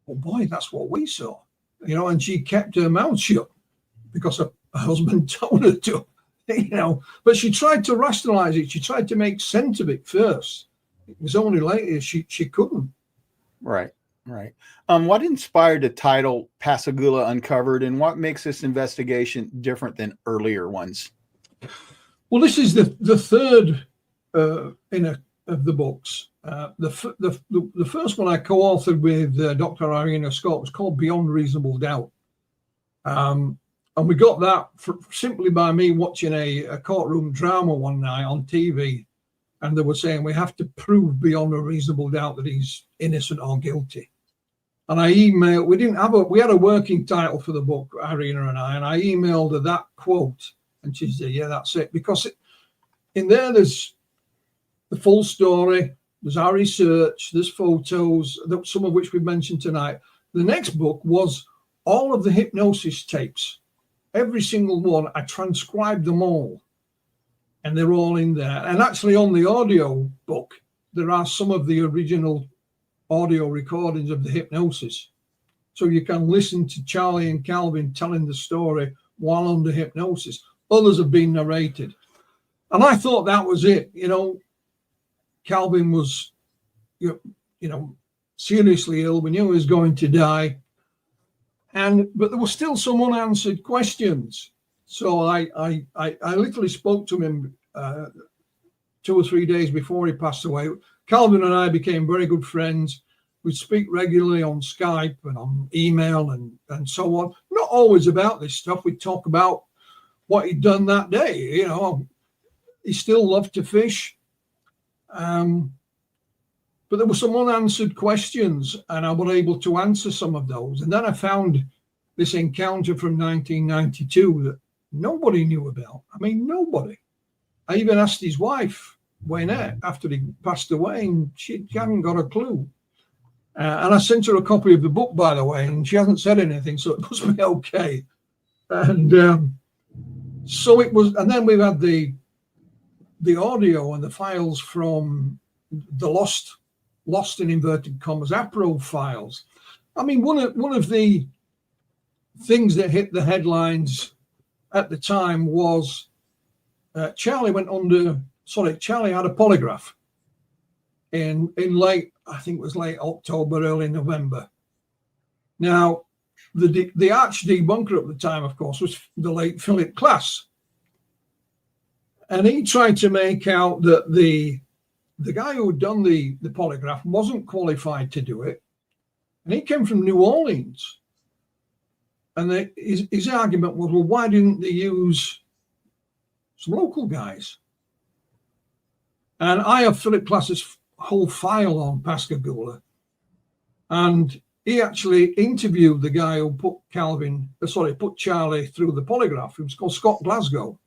oh boy, that's what we saw. You know, and she kept her mouth shut because her husband told her to, you know. But she tried to rationalize it. She tried to make sense of it first. It was only later she couldn't. Right. What inspired the title Pascagoula Uncovered, and what makes this investigation different than earlier ones? Well, this is the third of the books. The first one I co-authored with Dr. Irina Scott was called Beyond Reasonable Doubt. And we got that simply by me watching a courtroom drama one night on TV. And they were saying we have to prove beyond a reasonable doubt that he's innocent or guilty. And I emailed, we had a working title for the book, Irina and I emailed her that quote. And she said, yeah, that's it. Because in there, there's the full story, there's our research, there's photos, some of which we've mentioned tonight. The next book was all of the hypnosis tapes. Every single one, I transcribed them all. And they're all in there. And actually on the audio book, there are some of the original audio recordings of the hypnosis. So you can listen to Charlie and Calvin telling the story while under hypnosis. Others have been narrated. And I thought that was it. You know, Calvin was, you know, seriously ill. We knew he was going to die. But there were still some unanswered questions. So I literally spoke to him 2 or 3 days before he passed away. Calvin and I became very good friends. We'd speak regularly on Skype and on email and so on. Not always about this stuff. We'd talk about what he'd done that day. You know, he still loved to fish. But there were some unanswered questions, and I was able to answer some of those. And then I found this encounter from 1992 that nobody knew about. I mean, nobody. I even asked his wife, Wynette, after he passed away, and she hadn't got a clue. And I sent her a copy of the book, by the way, and she hasn't said anything, so it must be okay. And so it was, and then we've had the audio and the files from the lost in inverted commas APRO files. I mean, one of the things that hit the headlines at the time was Charlie had a polygraph in late, I think it was late October, early November. Now, the arch debunker at the time, of course, was the late Philip Class. And he tried to make out that the guy who had done the polygraph wasn't qualified to do it. And he came from New Orleans. And his argument was, well, why didn't they use some local guys? And I have Philip Class's whole file on Pascagoula. And he actually interviewed the guy who put Charlie through the polygraph. It was called Scott Glasgow.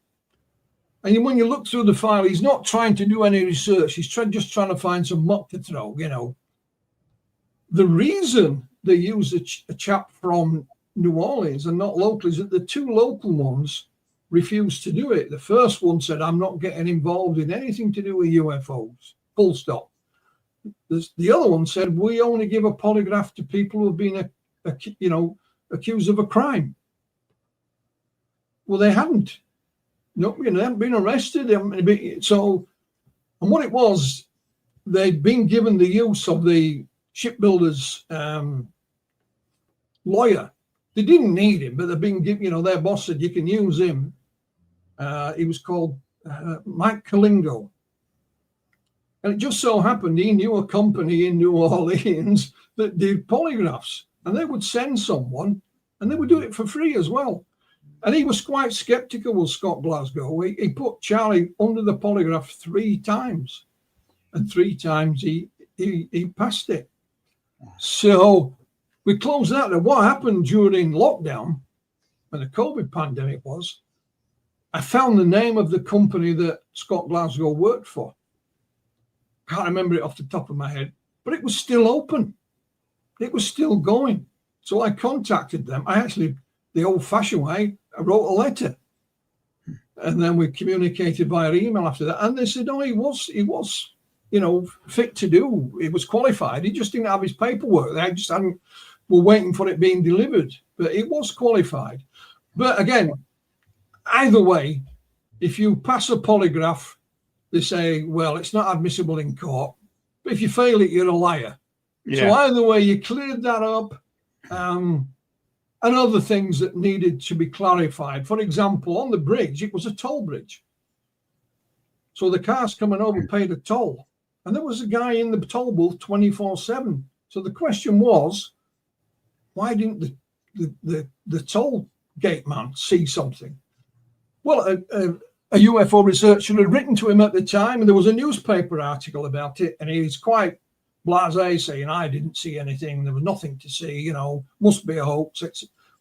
And when you look through the file, he's not trying to do any research. He's just trying to find some muck to throw, you know. The reason they use a chap from New Orleans and not local is that the two local ones refused to do it. The first one said, I'm not getting involved in anything to do with UFOs, full stop. The other one said, we only give a polygraph to people who have been, accused of a crime. Well, they hadn't. No, they haven't been arrested. And what it was, they'd been given the use of the shipbuilder's lawyer. They didn't need him, but they've been given, their boss said, you can use him. He was called Mike Kalingo. And it just so happened he knew a company in New Orleans that did polygraphs. And they would send someone, and they would do it for free as well. And he was quite skeptical of Scott Glasgow. He put Charlie under the polygraph 3 times. And 3 times he passed it. So we closed that. And what happened during lockdown, when the COVID pandemic was, I found the name of the company that Scott Glasgow worked for. Can't remember it off the top of my head, but it was still open. It was still going. So I contacted them. I actually, the old-fashioned way, I wrote a letter. And then we communicated via email after that. And they said, he was, fit to do. He was qualified. He just didn't have his paperwork. They just were waiting for it being delivered. But it was qualified. But again, either way, if you pass a polygraph, they say, well, it's not admissible in court. But if you fail it, you're a liar. Yeah. So either way, you cleared that up. And other things that needed to be clarified. For example, on the bridge, it was a toll bridge. So the cars coming over paid a toll. And there was a guy in the toll booth 24/7. So the question was, why didn't the toll gate man see something? Well, a UFO researcher had written to him at the time, and there was a newspaper article about it, and he's quite blasé, saying, I didn't see anything, there was nothing to see, must be a hoax.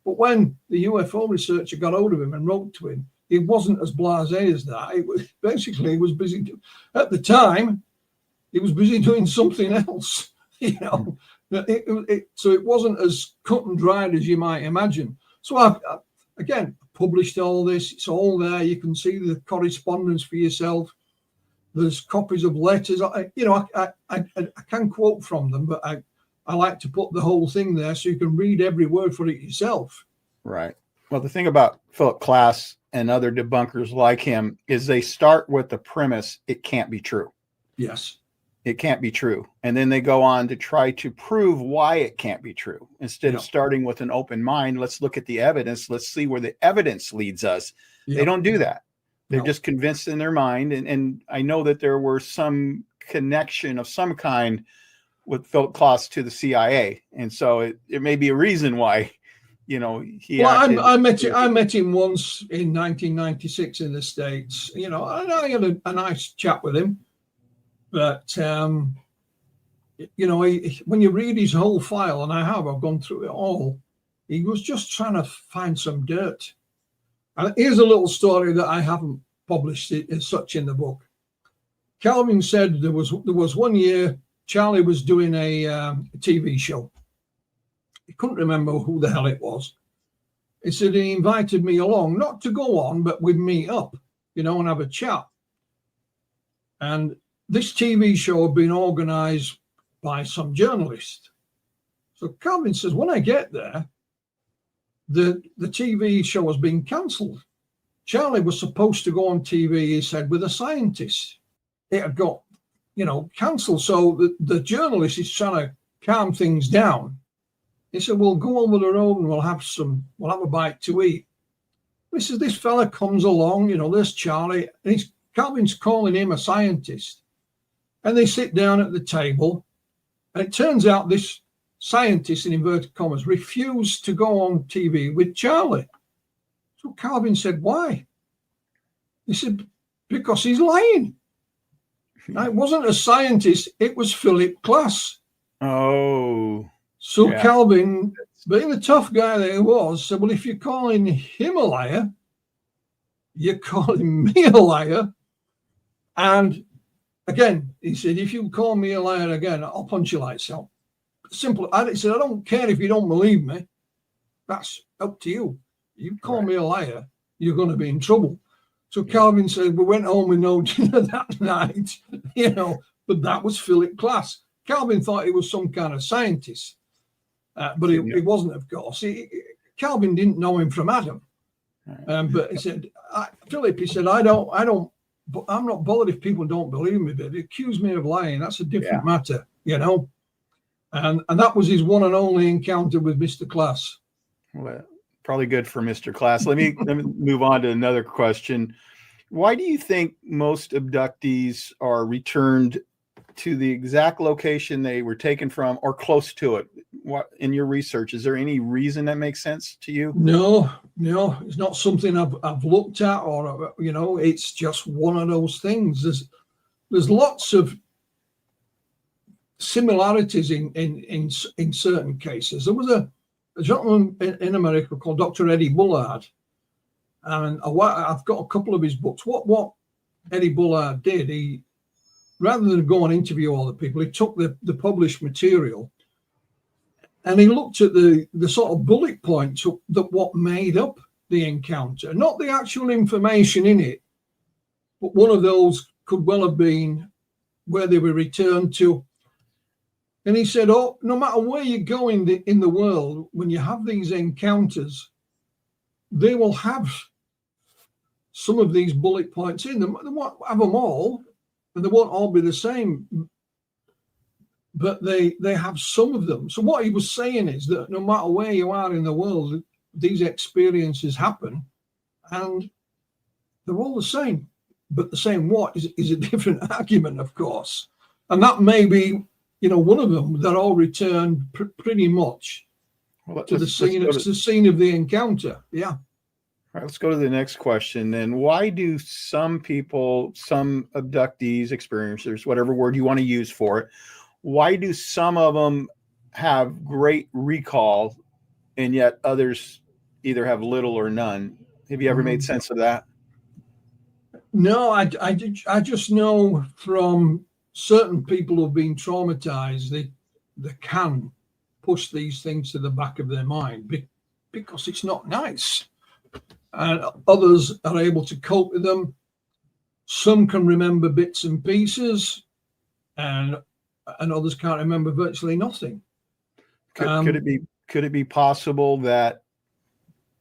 But when the UFO researcher got hold of him and wrote to him, he wasn't as blasé as that. It was basically, he was busy, at the time, he was busy doing something else, So it wasn't as cut and dried as you might imagine. So I again, published all this. It's all there. You can see the correspondence for yourself. There's copies of letters. I can quote from them, but I like to put the whole thing there so you can read every word for it yourself. Right. Well, the thing about Philip Class and other debunkers like him is they start with the premise, it can't be true. Yes. It can't be true. And then they go on to try to prove why it can't be true. Instead of starting with an open mind, let's look at the evidence. Let's see where the evidence leads us. They don't do that. They're just convinced in their mind. And I know that there were some connection of some kind with Philip Class to the CIA. And so it may be a reason why you know, he Well, acted. I met him once in 1996 in the States, you know, and I had a nice chat with him. But, you know, when you read his whole file, and I've gone through it all, he was just trying to find some dirt. And here's a little story that I haven't published as such in the book. Calvin said there was 1 year Charlie was doing a TV show. He couldn't remember who the hell it was. He said he invited me along, not to go on, but we'd meet up, you know, and have a chat. And this TV show had been organized by some journalist. So Calvin says, when I get there, the TV show has been cancelled. Charlie was supposed to go on TV, he said, with a scientist. It had got, you know, cancelled. So the journalist is trying to calm things down. He said, we'll go over the road and we'll have a bite to eat. He says, this fella comes along, you know, there's Charlie, and Calvin's calling him a scientist. And they sit down at the table, and it turns out this scientist, in inverted commas, refused to go on TV with Charlie. So Calvin said, why? He said, because he's lying. Now, it wasn't a scientist, it was Philip Glass. Oh. So yeah. Calvin, being the tough guy that he was, said, well, if you're calling him a liar, you're calling me a liar. And again, he said, if you call me a liar again, I'll punch you lights out. Simple. He said, I don't care if you don't believe me. That's up to you. You call me a liar, you're going to be in trouble. So Calvin said, we went home with no dinner that night, you know, but that was Philip Glass. Calvin thought he was some kind of scientist, but he wasn't, of course. Calvin didn't know him from Adam. But he said, Philip, he said, I'm not bothered if people don't believe me, but accuse me of lying. That's a different matter, you know. And that was his one and only encounter with Mr. Glass. Well, probably good for Mr. Glass. Let me move on to another question. Why do you think most abductees are returned to the exact location they were taken from or close to it? What, in your research, is there any reason that makes sense to you? No, it's not something I've looked at, or, you know, it's just one of those things. There's lots of similarities in certain cases. There was a gentleman in America called Dr. Eddie Ballad, and I've got a couple of his books. What Eddie Ballad did, he, rather than go and interview all the people, he took the published material and he looked at the sort of bullet points that what made up the encounter, not the actual information in it, but one of those could well have been where they were returned to. And he said, oh, no matter where you go in the world, when you have these encounters, they will have some of these bullet points in them. They won't have them all, and they won't all be the same, but they have some of them. So what he was saying is that no matter where you are in the world, these experiences happen, and they're all the same. But the same what is a different argument, of course. And that may be, you know, one of them. They're all returned pretty much to the scene. It's the scene of the encounter. Yeah. All right, let's go to the next question then. Why do some people, some abductees, experiencers, whatever word you want to use for it, why do some of them have great recall and yet others either have little or none? Have you ever made sense of that? No, I just know from certain people who've been traumatized, they can push these things to the back of their mind because it's not nice. And others are able to cope with them. Some can remember bits and pieces, and others can't remember virtually nothing. Could it be possible that,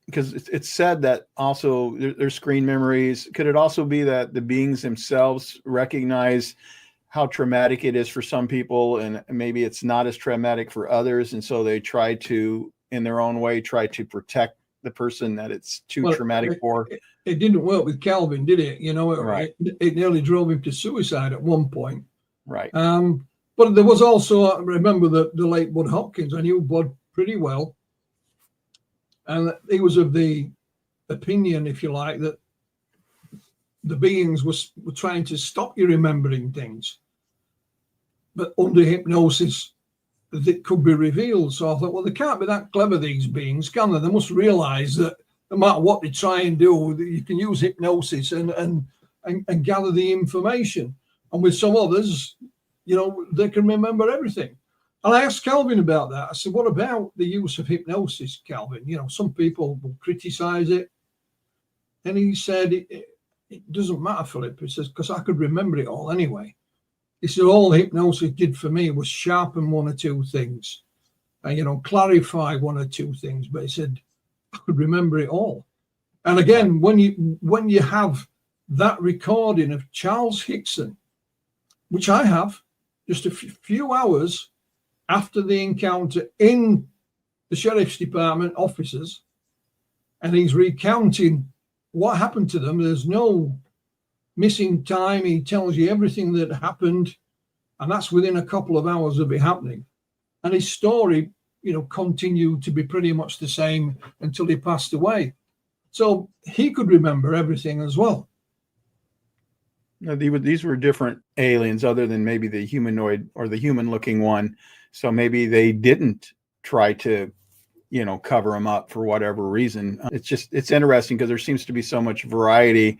because it's said that also there's screen memories, could it also be that the beings themselves recognize how traumatic it is for some people, and maybe it's not as traumatic for others, and so they try to, in their own way, try to protect the person that it's too traumatic for? It didn't work with Calvin, did it? You know, right. It nearly drove him to suicide at one point. Right. But there was also, I remember the late Bud Hopkins. I knew Bud pretty well. And he was of the opinion, if you like, that the beings were trying to stop you remembering things. But under hypnosis, that could be revealed. So I thought, well, they can't be that clever, these beings, can they? They must realize that no matter what they try and do, you can use hypnosis and gather the information. And with some others, you know, they can remember everything. And I asked Calvin about that. I said, what about the use of hypnosis, Calvin? You know, some people will criticize it. And he said, it doesn't matter, Philip. He says, because I could remember it all anyway. He said, all hypnosis did for me was sharpen one or two things and, you know, clarify one or two things. But he said, I could remember it all. And again, when you have that recording of Charles Hickson, which I have, just a few hours after the encounter in the sheriff's department offices, and he's recounting what happened to them. There's no missing time. He tells you everything that happened, and that's within a couple of hours of it happening. And his story, you know, continued to be pretty much the same until he passed away. So he could remember everything as well. No, these were different aliens other than maybe the humanoid or the human-looking one. So maybe they didn't try to, you know, cover them up for whatever reason. It's interesting because there seems to be so much variety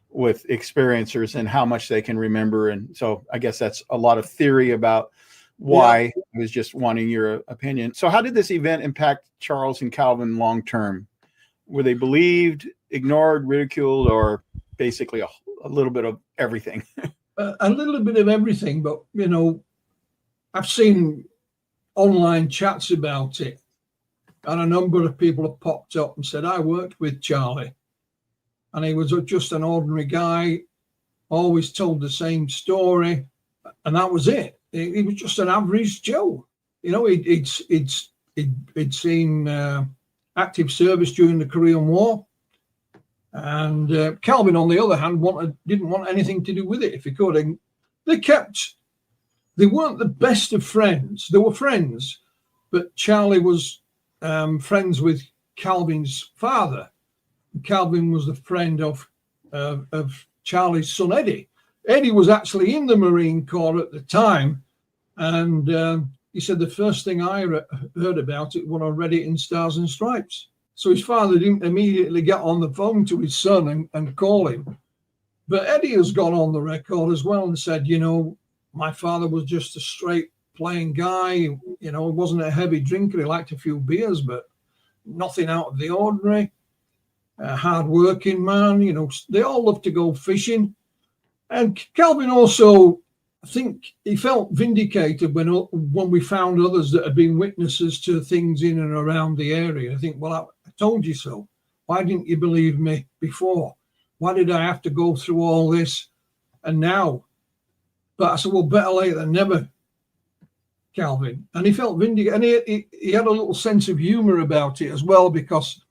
with experiencers and how much they can remember. And so I guess that's a lot of theory about why. Yeah. I was just wanting your opinion. So how did this event impact Charles and Calvin long-term? Were they believed, ignored, ridiculed, or basically a little bit of everything? A little bit of everything, but, you know, I've seen online chats about it, and a number of people have popped up and said, I worked with Charlie, and he was just an ordinary guy, always told the same story, and that was it. He was just an average Joe. You know, he'd seen active service during the Korean War. And Calvin, on the other hand, didn't want anything to do with it if he could. And they weren't the best of friends. They were friends, but Charlie was friends with Calvin's father. Calvin was the friend of Charlie's son, Eddie. Eddie was actually in the Marine Corps at the time. And he said, the first thing I heard about it when I read it in Stars and Stripes. So his father didn't immediately get on the phone to his son and call him. But Eddie has gone on the record as well and said, you know, my father was just a straight plain guy. You know, he wasn't a heavy drinker. He liked a few beers, but nothing out of the ordinary. A hard-working man. You know, they all love to go fishing. And Calvin also, I think he felt vindicated when we found others that had been witnesses to things in and around the area. I think, well, I told you so. Why didn't you believe me before? Why did I have to go through all this and now? But I said, well, better late than never, Calvin. And he felt vindicated. And he had a little sense of humor about it as well, because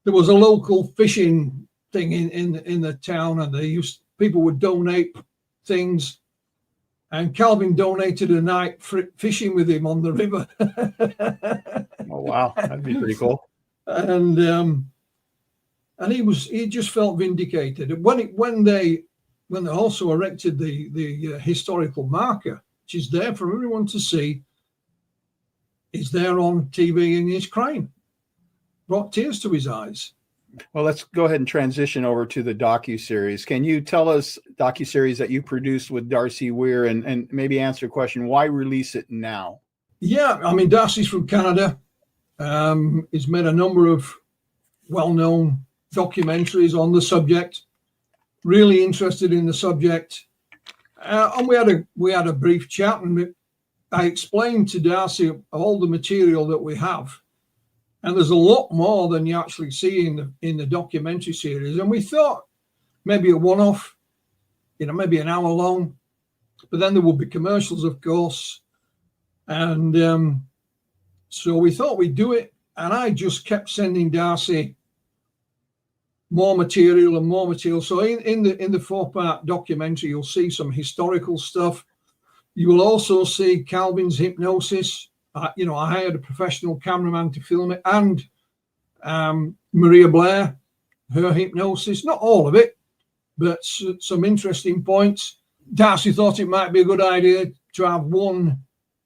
there was a local fishing thing in the town, and people would donate things. And Calvin donated a night fishing with him on the river. Oh, wow. That'd be pretty cool. And he just felt vindicated. When they also erected the historical marker, which is there for everyone to see, he's there on TV and he's crying. Brought tears to his eyes. Well, let's go ahead and transition over to the docuseries. Can you tell us docuseries that you produced with Darcy Weir, and maybe answer a question, why release it now? Yeah, I mean, Darcy's from Canada. He's made a number of well-known documentaries on the subject, really interested in the subject. And we had a brief chat, and I explained to Darcy all the material that we have. And there's a lot more than you actually see in the documentary series. And we thought maybe a one-off, you know, maybe an hour long, but then there would be commercials, of course. And so we thought we'd do it. And I just kept sending Darcy more material and more material. So in the 4-part documentary, you'll see some historical stuff. You will also see Calvin's hypnosis. You know, I hired a professional cameraman to film it, and Maria Blair, her hypnosis, not all of it, but some interesting points. Darcy thought it might be a good idea to have one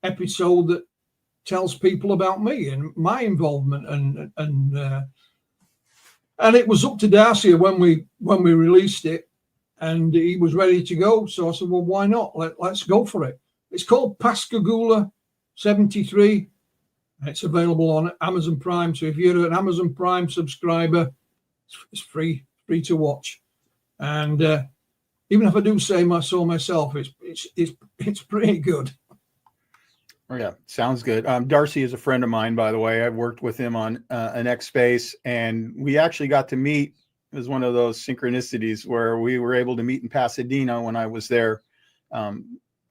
episode that tells people about me and my involvement, and it was up to Darcy when we released it, and he was ready to go. So I said, well, why not? Let's go for it. It's called PASCAGOULA 73. It's available on Amazon Prime. So if you're an Amazon Prime subscriber, it's free to watch. And even if I do say so myself, it's pretty good. Oh, yeah, sounds good. Darcy is a friend of mine, by the way. I've worked with him on an X Space, and we actually got to meet. It was one of those synchronicities where we were able to meet in Pasadena when I was there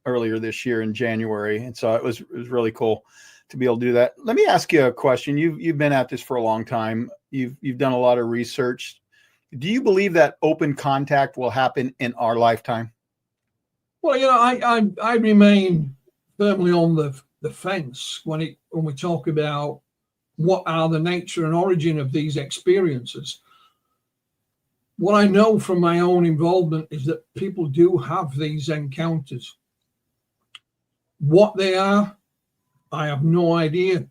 earlier this year in January, and so it was really cool to be able to do that. Let me ask you a question. You've been at this for a long time. You've done a lot of research. Do you believe that open contact will happen in our lifetime? Well, I remain firmly on the fence when we talk about what are the nature and origin of these experiences. What I know from my own involvement is that people do have these encounters. What they are, I have no idea.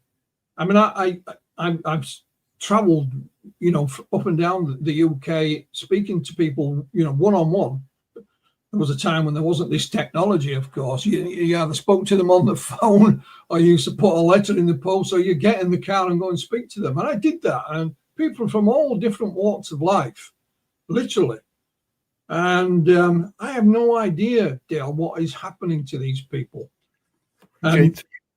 I mean, I've traveled, up and down the UK, speaking to people, one-on-one. There was a time when there wasn't this technology, of course. You either spoke to them on the phone, or you used to put a letter in the post, or you get in the car and go and speak to them. And I did that. And people from all different walks of life, literally. And I have no idea, Dale, what is happening to these people.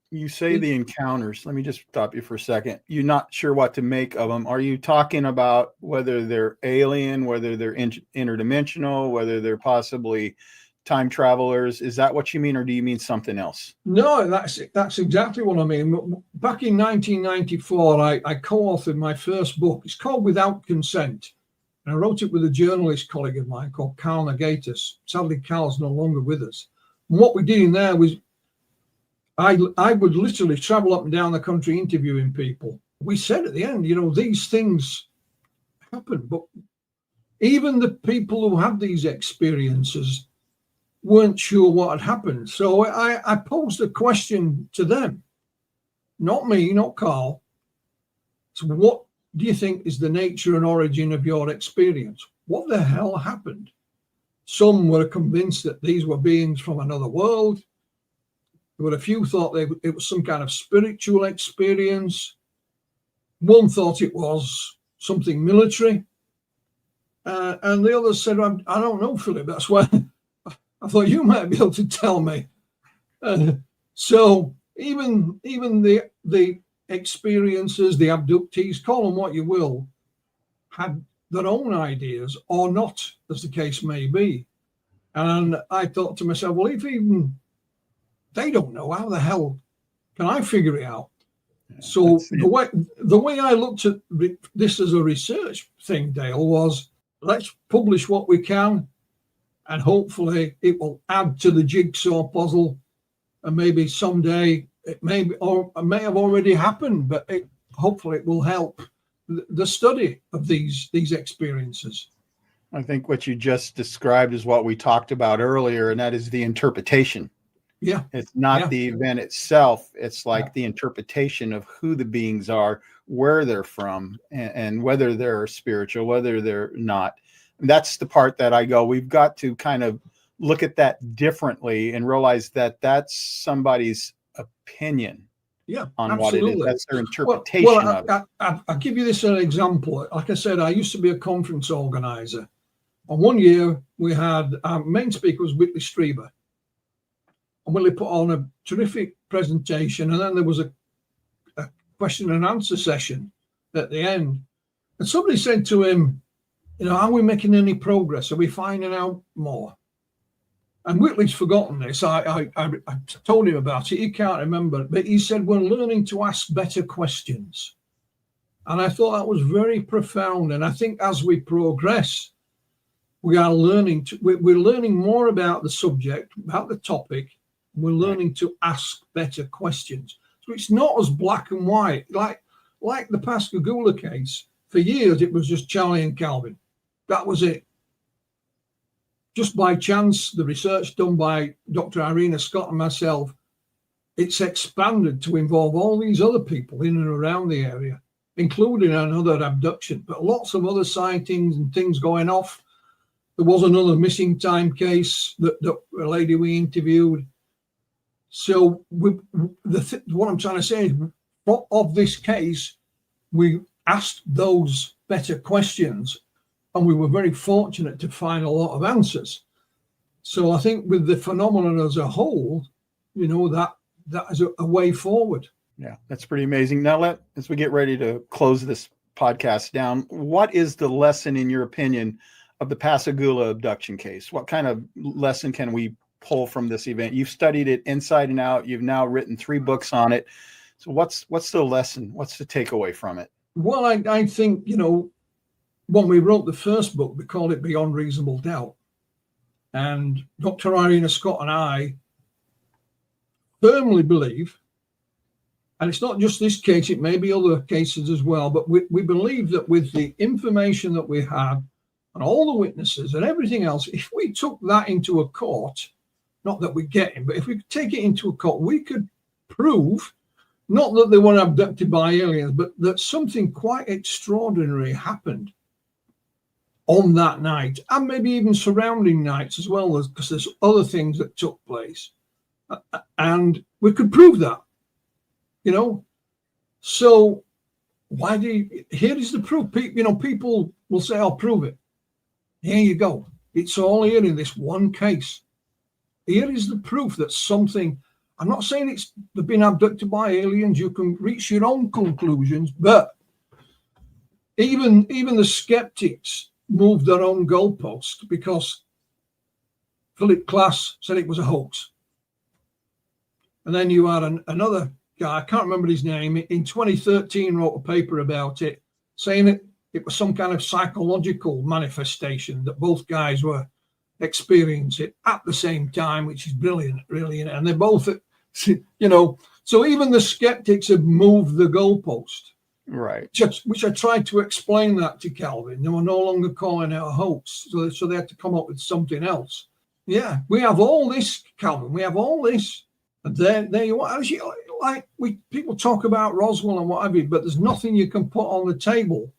You say the encounters. Let me just stop you for a second. You're not sure what to make of them. Are you talking about whether they're alien, whether they're interdimensional, whether they're possibly time travelers? Is that what you mean, or do you mean something else? No, that's exactly what I mean. Back in 1994, I co-authored my first book. It's called Without Consent. And I wrote it with a journalist colleague of mine called Carl Negatus. Sadly, Carl's no longer with us. And what we did in there was I would literally travel up and down the country interviewing people. We said at the end, these things happen, but even the people who had these experiences weren't sure what had happened. So I posed a question to them, not me, not Carl. So what do you think is the nature and origin of your experience? What the hell happened? Some were convinced that these were beings from another world. There were a few thought it was some kind of spiritual experience. One thought it was something military. And the others said, I don't know, Philip. That's why I thought you might be able to tell me. So even the experiences, the abductees, call them what you will, had their own ideas or not, as the case may be. And I thought to myself, well, if even they don't know, how the hell can I figure it out? So the way I looked at this as a research thing, Dale, was let's publish what we can, and hopefully it will add to the jigsaw puzzle, and maybe someday it may have already happened, but hopefully it will help the study of these experiences. I think what you just described is what we talked about earlier, and that is the interpretation. Yeah. It's not the event itself. It's like the interpretation of who the beings are, where they're from, and whether they're spiritual, whether they're not. And that's the part that I go, we've got to kind of look at that differently and realize that that's somebody's opinion on absolutely. what it is. That's their interpretation of it. I'll give you this as an example. Like I said, I used to be a conference organizer. And one year we had, our main speaker was Whitley Strieber. And Willie put on a terrific presentation, and then there was a question and answer session at the end. And somebody said to him, are we making any progress? Are we finding out more? And Whitley's forgotten this. I told him about it. He can't remember it, but he said, we're learning to ask better questions. And I thought that was very profound. And I think as we progress, we are learning we're learning more about the subject, about the topic. We're learning to ask better questions. So it's not as black and white. Like like the Pascagoula case, for years it was just Charlie and Calvin. That was it. Just by chance, the research done by Dr. Irina Scott and myself, it's expanded to involve all these other people in and around the area, including another abduction, but lots of other sightings and things going off. There was another missing time case that a lady we interviewed. So what I'm trying to say is, of this case, we asked those better questions, and we were very fortunate to find a lot of answers. So I think with the phenomenon as a whole, that is a way forward. Yeah, that's pretty amazing. Now, as we get ready to close this podcast down, what is the lesson, in your opinion, of the Pascagoula abduction case? What kind of lesson can we pull from this event? You've studied it inside and out. You've now written 3 books on it. So what's the lesson? What's the takeaway from it? Well, I think, when we wrote the first book, we called it Beyond Reasonable Doubt. And Dr. Irina Scott and I firmly believe, and it's not just this case, it may be other cases as well, but we believe that with the information that we had and all the witnesses and everything else, if we took that into a court, not that we get him, but if we take it into a court, we could prove not that they were abducted by aliens, but that something quite extraordinary happened on that night, and maybe even surrounding nights as well, because there's other things that took place. And we could prove that, So here is the proof. People will say, I'll prove it. Here you go. It's all here in this one case. Here is the proof that something, I'm not saying they've been abducted by aliens. You can reach your own conclusions, but even the skeptics moved their own goalpost because Philip Klass said it was a hoax. And then you had another guy, I can't remember his name, in 2013 wrote a paper about it, saying that it was some kind of psychological manifestation that both guys were experiencing at the same time, which is brilliant, really. And they're both, so even the skeptics have moved the goalpost. Right. Which I tried to explain that to Calvin. They were no longer calling it a hoax. So they had to come up with something else. Yeah, we have all this, Calvin. We have all this. And there you are. People talk about Roswell and what have you, but there's nothing you can put on the table.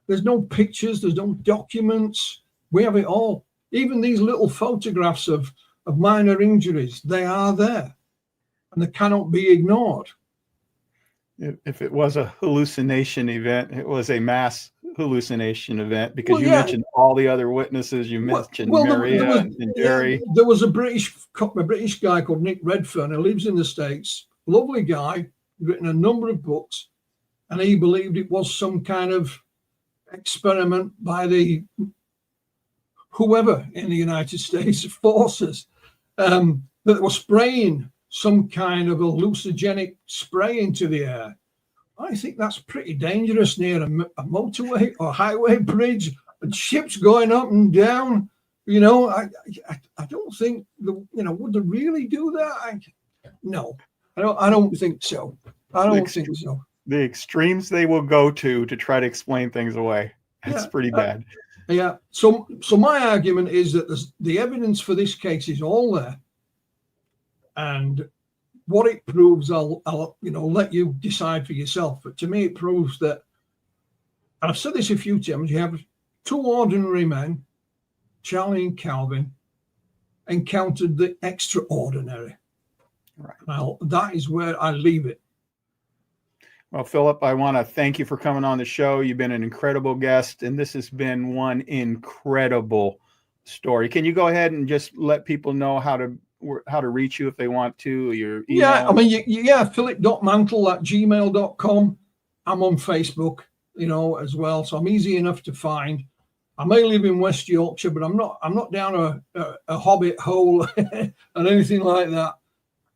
There's no pictures. There's no documents. We have it all. Even these little photographs of minor injuries, they are there. And they cannot be ignored. If it was a hallucination event, it was a mass hallucination event, because you mentioned all the other witnesses. You mentioned Maria and Jerry. There was a British guy called Nick Redfern who lives in the States. Lovely guy, written a number of books, and he believed it was some kind of experiment by the whoever in the United States forces that were spraying some kind of hallucinogenic spray into the air. I think that's pretty dangerous near a motorway or highway bridge and ships going up and down. I don't think would they really do that? No, I don't think so. I don't think so. The extremes they will go to try to explain things away. That's pretty bad. Yeah. So my argument is that the evidence for this case is all there. And what it proves, I'll let you decide for yourself. But to me, it proves that, and I've said this a few times, you have 2 ordinary men, Charlie and Calvin, encountered the extraordinary. Right. Now, that is where I leave it. Well, Philip, I want to thank you for coming on the show. You've been an incredible guest, and this has been one incredible story. Can you go ahead and just let people know how to reach you if they want to, your email? Philip.mantle@gmail.com. I'm on Facebook, as well. So I'm easy enough to find. I may live in West Yorkshire, but I'm not down a hobbit hole and anything like that.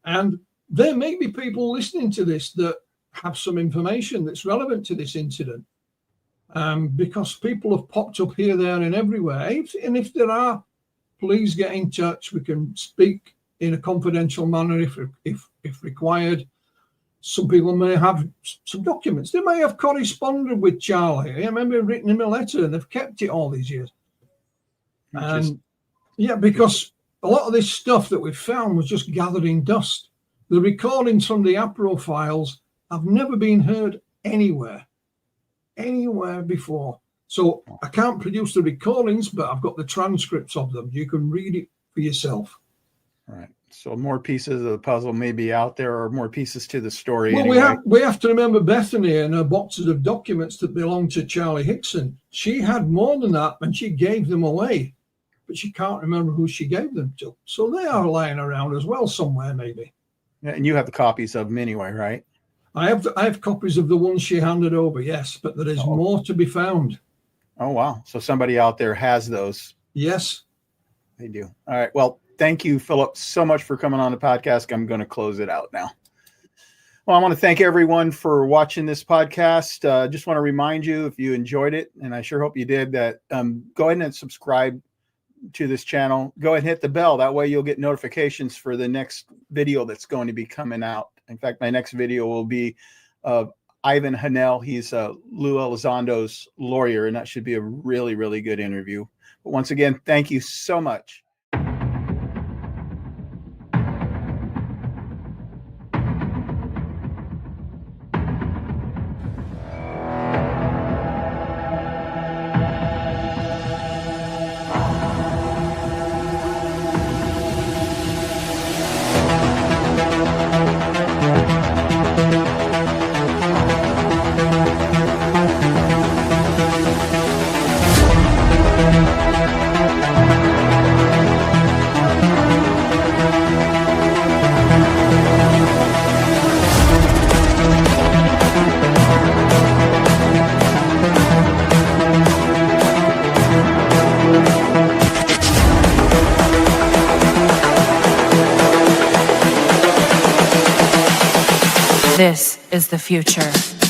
And there may be people listening to this that have some information that's relevant to this incident. Because people have popped up here, there, and everywhere. And if there are, please get in touch. We can speak in a confidential manner if required. some people may have some documents. They may have corresponded with Charlie. I remember written him a letter, and they've kept it all these years. And yeah, because a lot of this stuff that we found was just gathering dust. The recordings from the APRO files have never been heard anywhere before. So I can't produce the recordings, but I've got the transcripts of them. You can read it for yourself. All right. So more pieces of the puzzle may be out there, or more pieces to the story. Well, anyway. we have to remember Bethany and her boxes of documents that belonged to Charlie Hickson. She had more than that, and she gave them away, but she can't remember who she gave them to. So they are lying around as well somewhere, maybe. Yeah, and you have the copies of them anyway, right? I have copies of the ones she handed over, yes, but there is more to be found. Oh, wow. So somebody out there has those. Yes. They do. All right. Well, thank you, Philip, so much for coming on the podcast. I'm going to close it out now. Well, I want to thank everyone for watching this podcast. Just want to remind you, if you enjoyed it, and I sure hope you did, that go ahead and subscribe to this channel. Go ahead and hit the bell. That way you'll get notifications for the next video that's going to be coming out. In fact, my next video will be of Ivan Hanel. He's Lou Elizondo's lawyer, and that should be a really, really good interview. But once again, thank you so much. This is the future.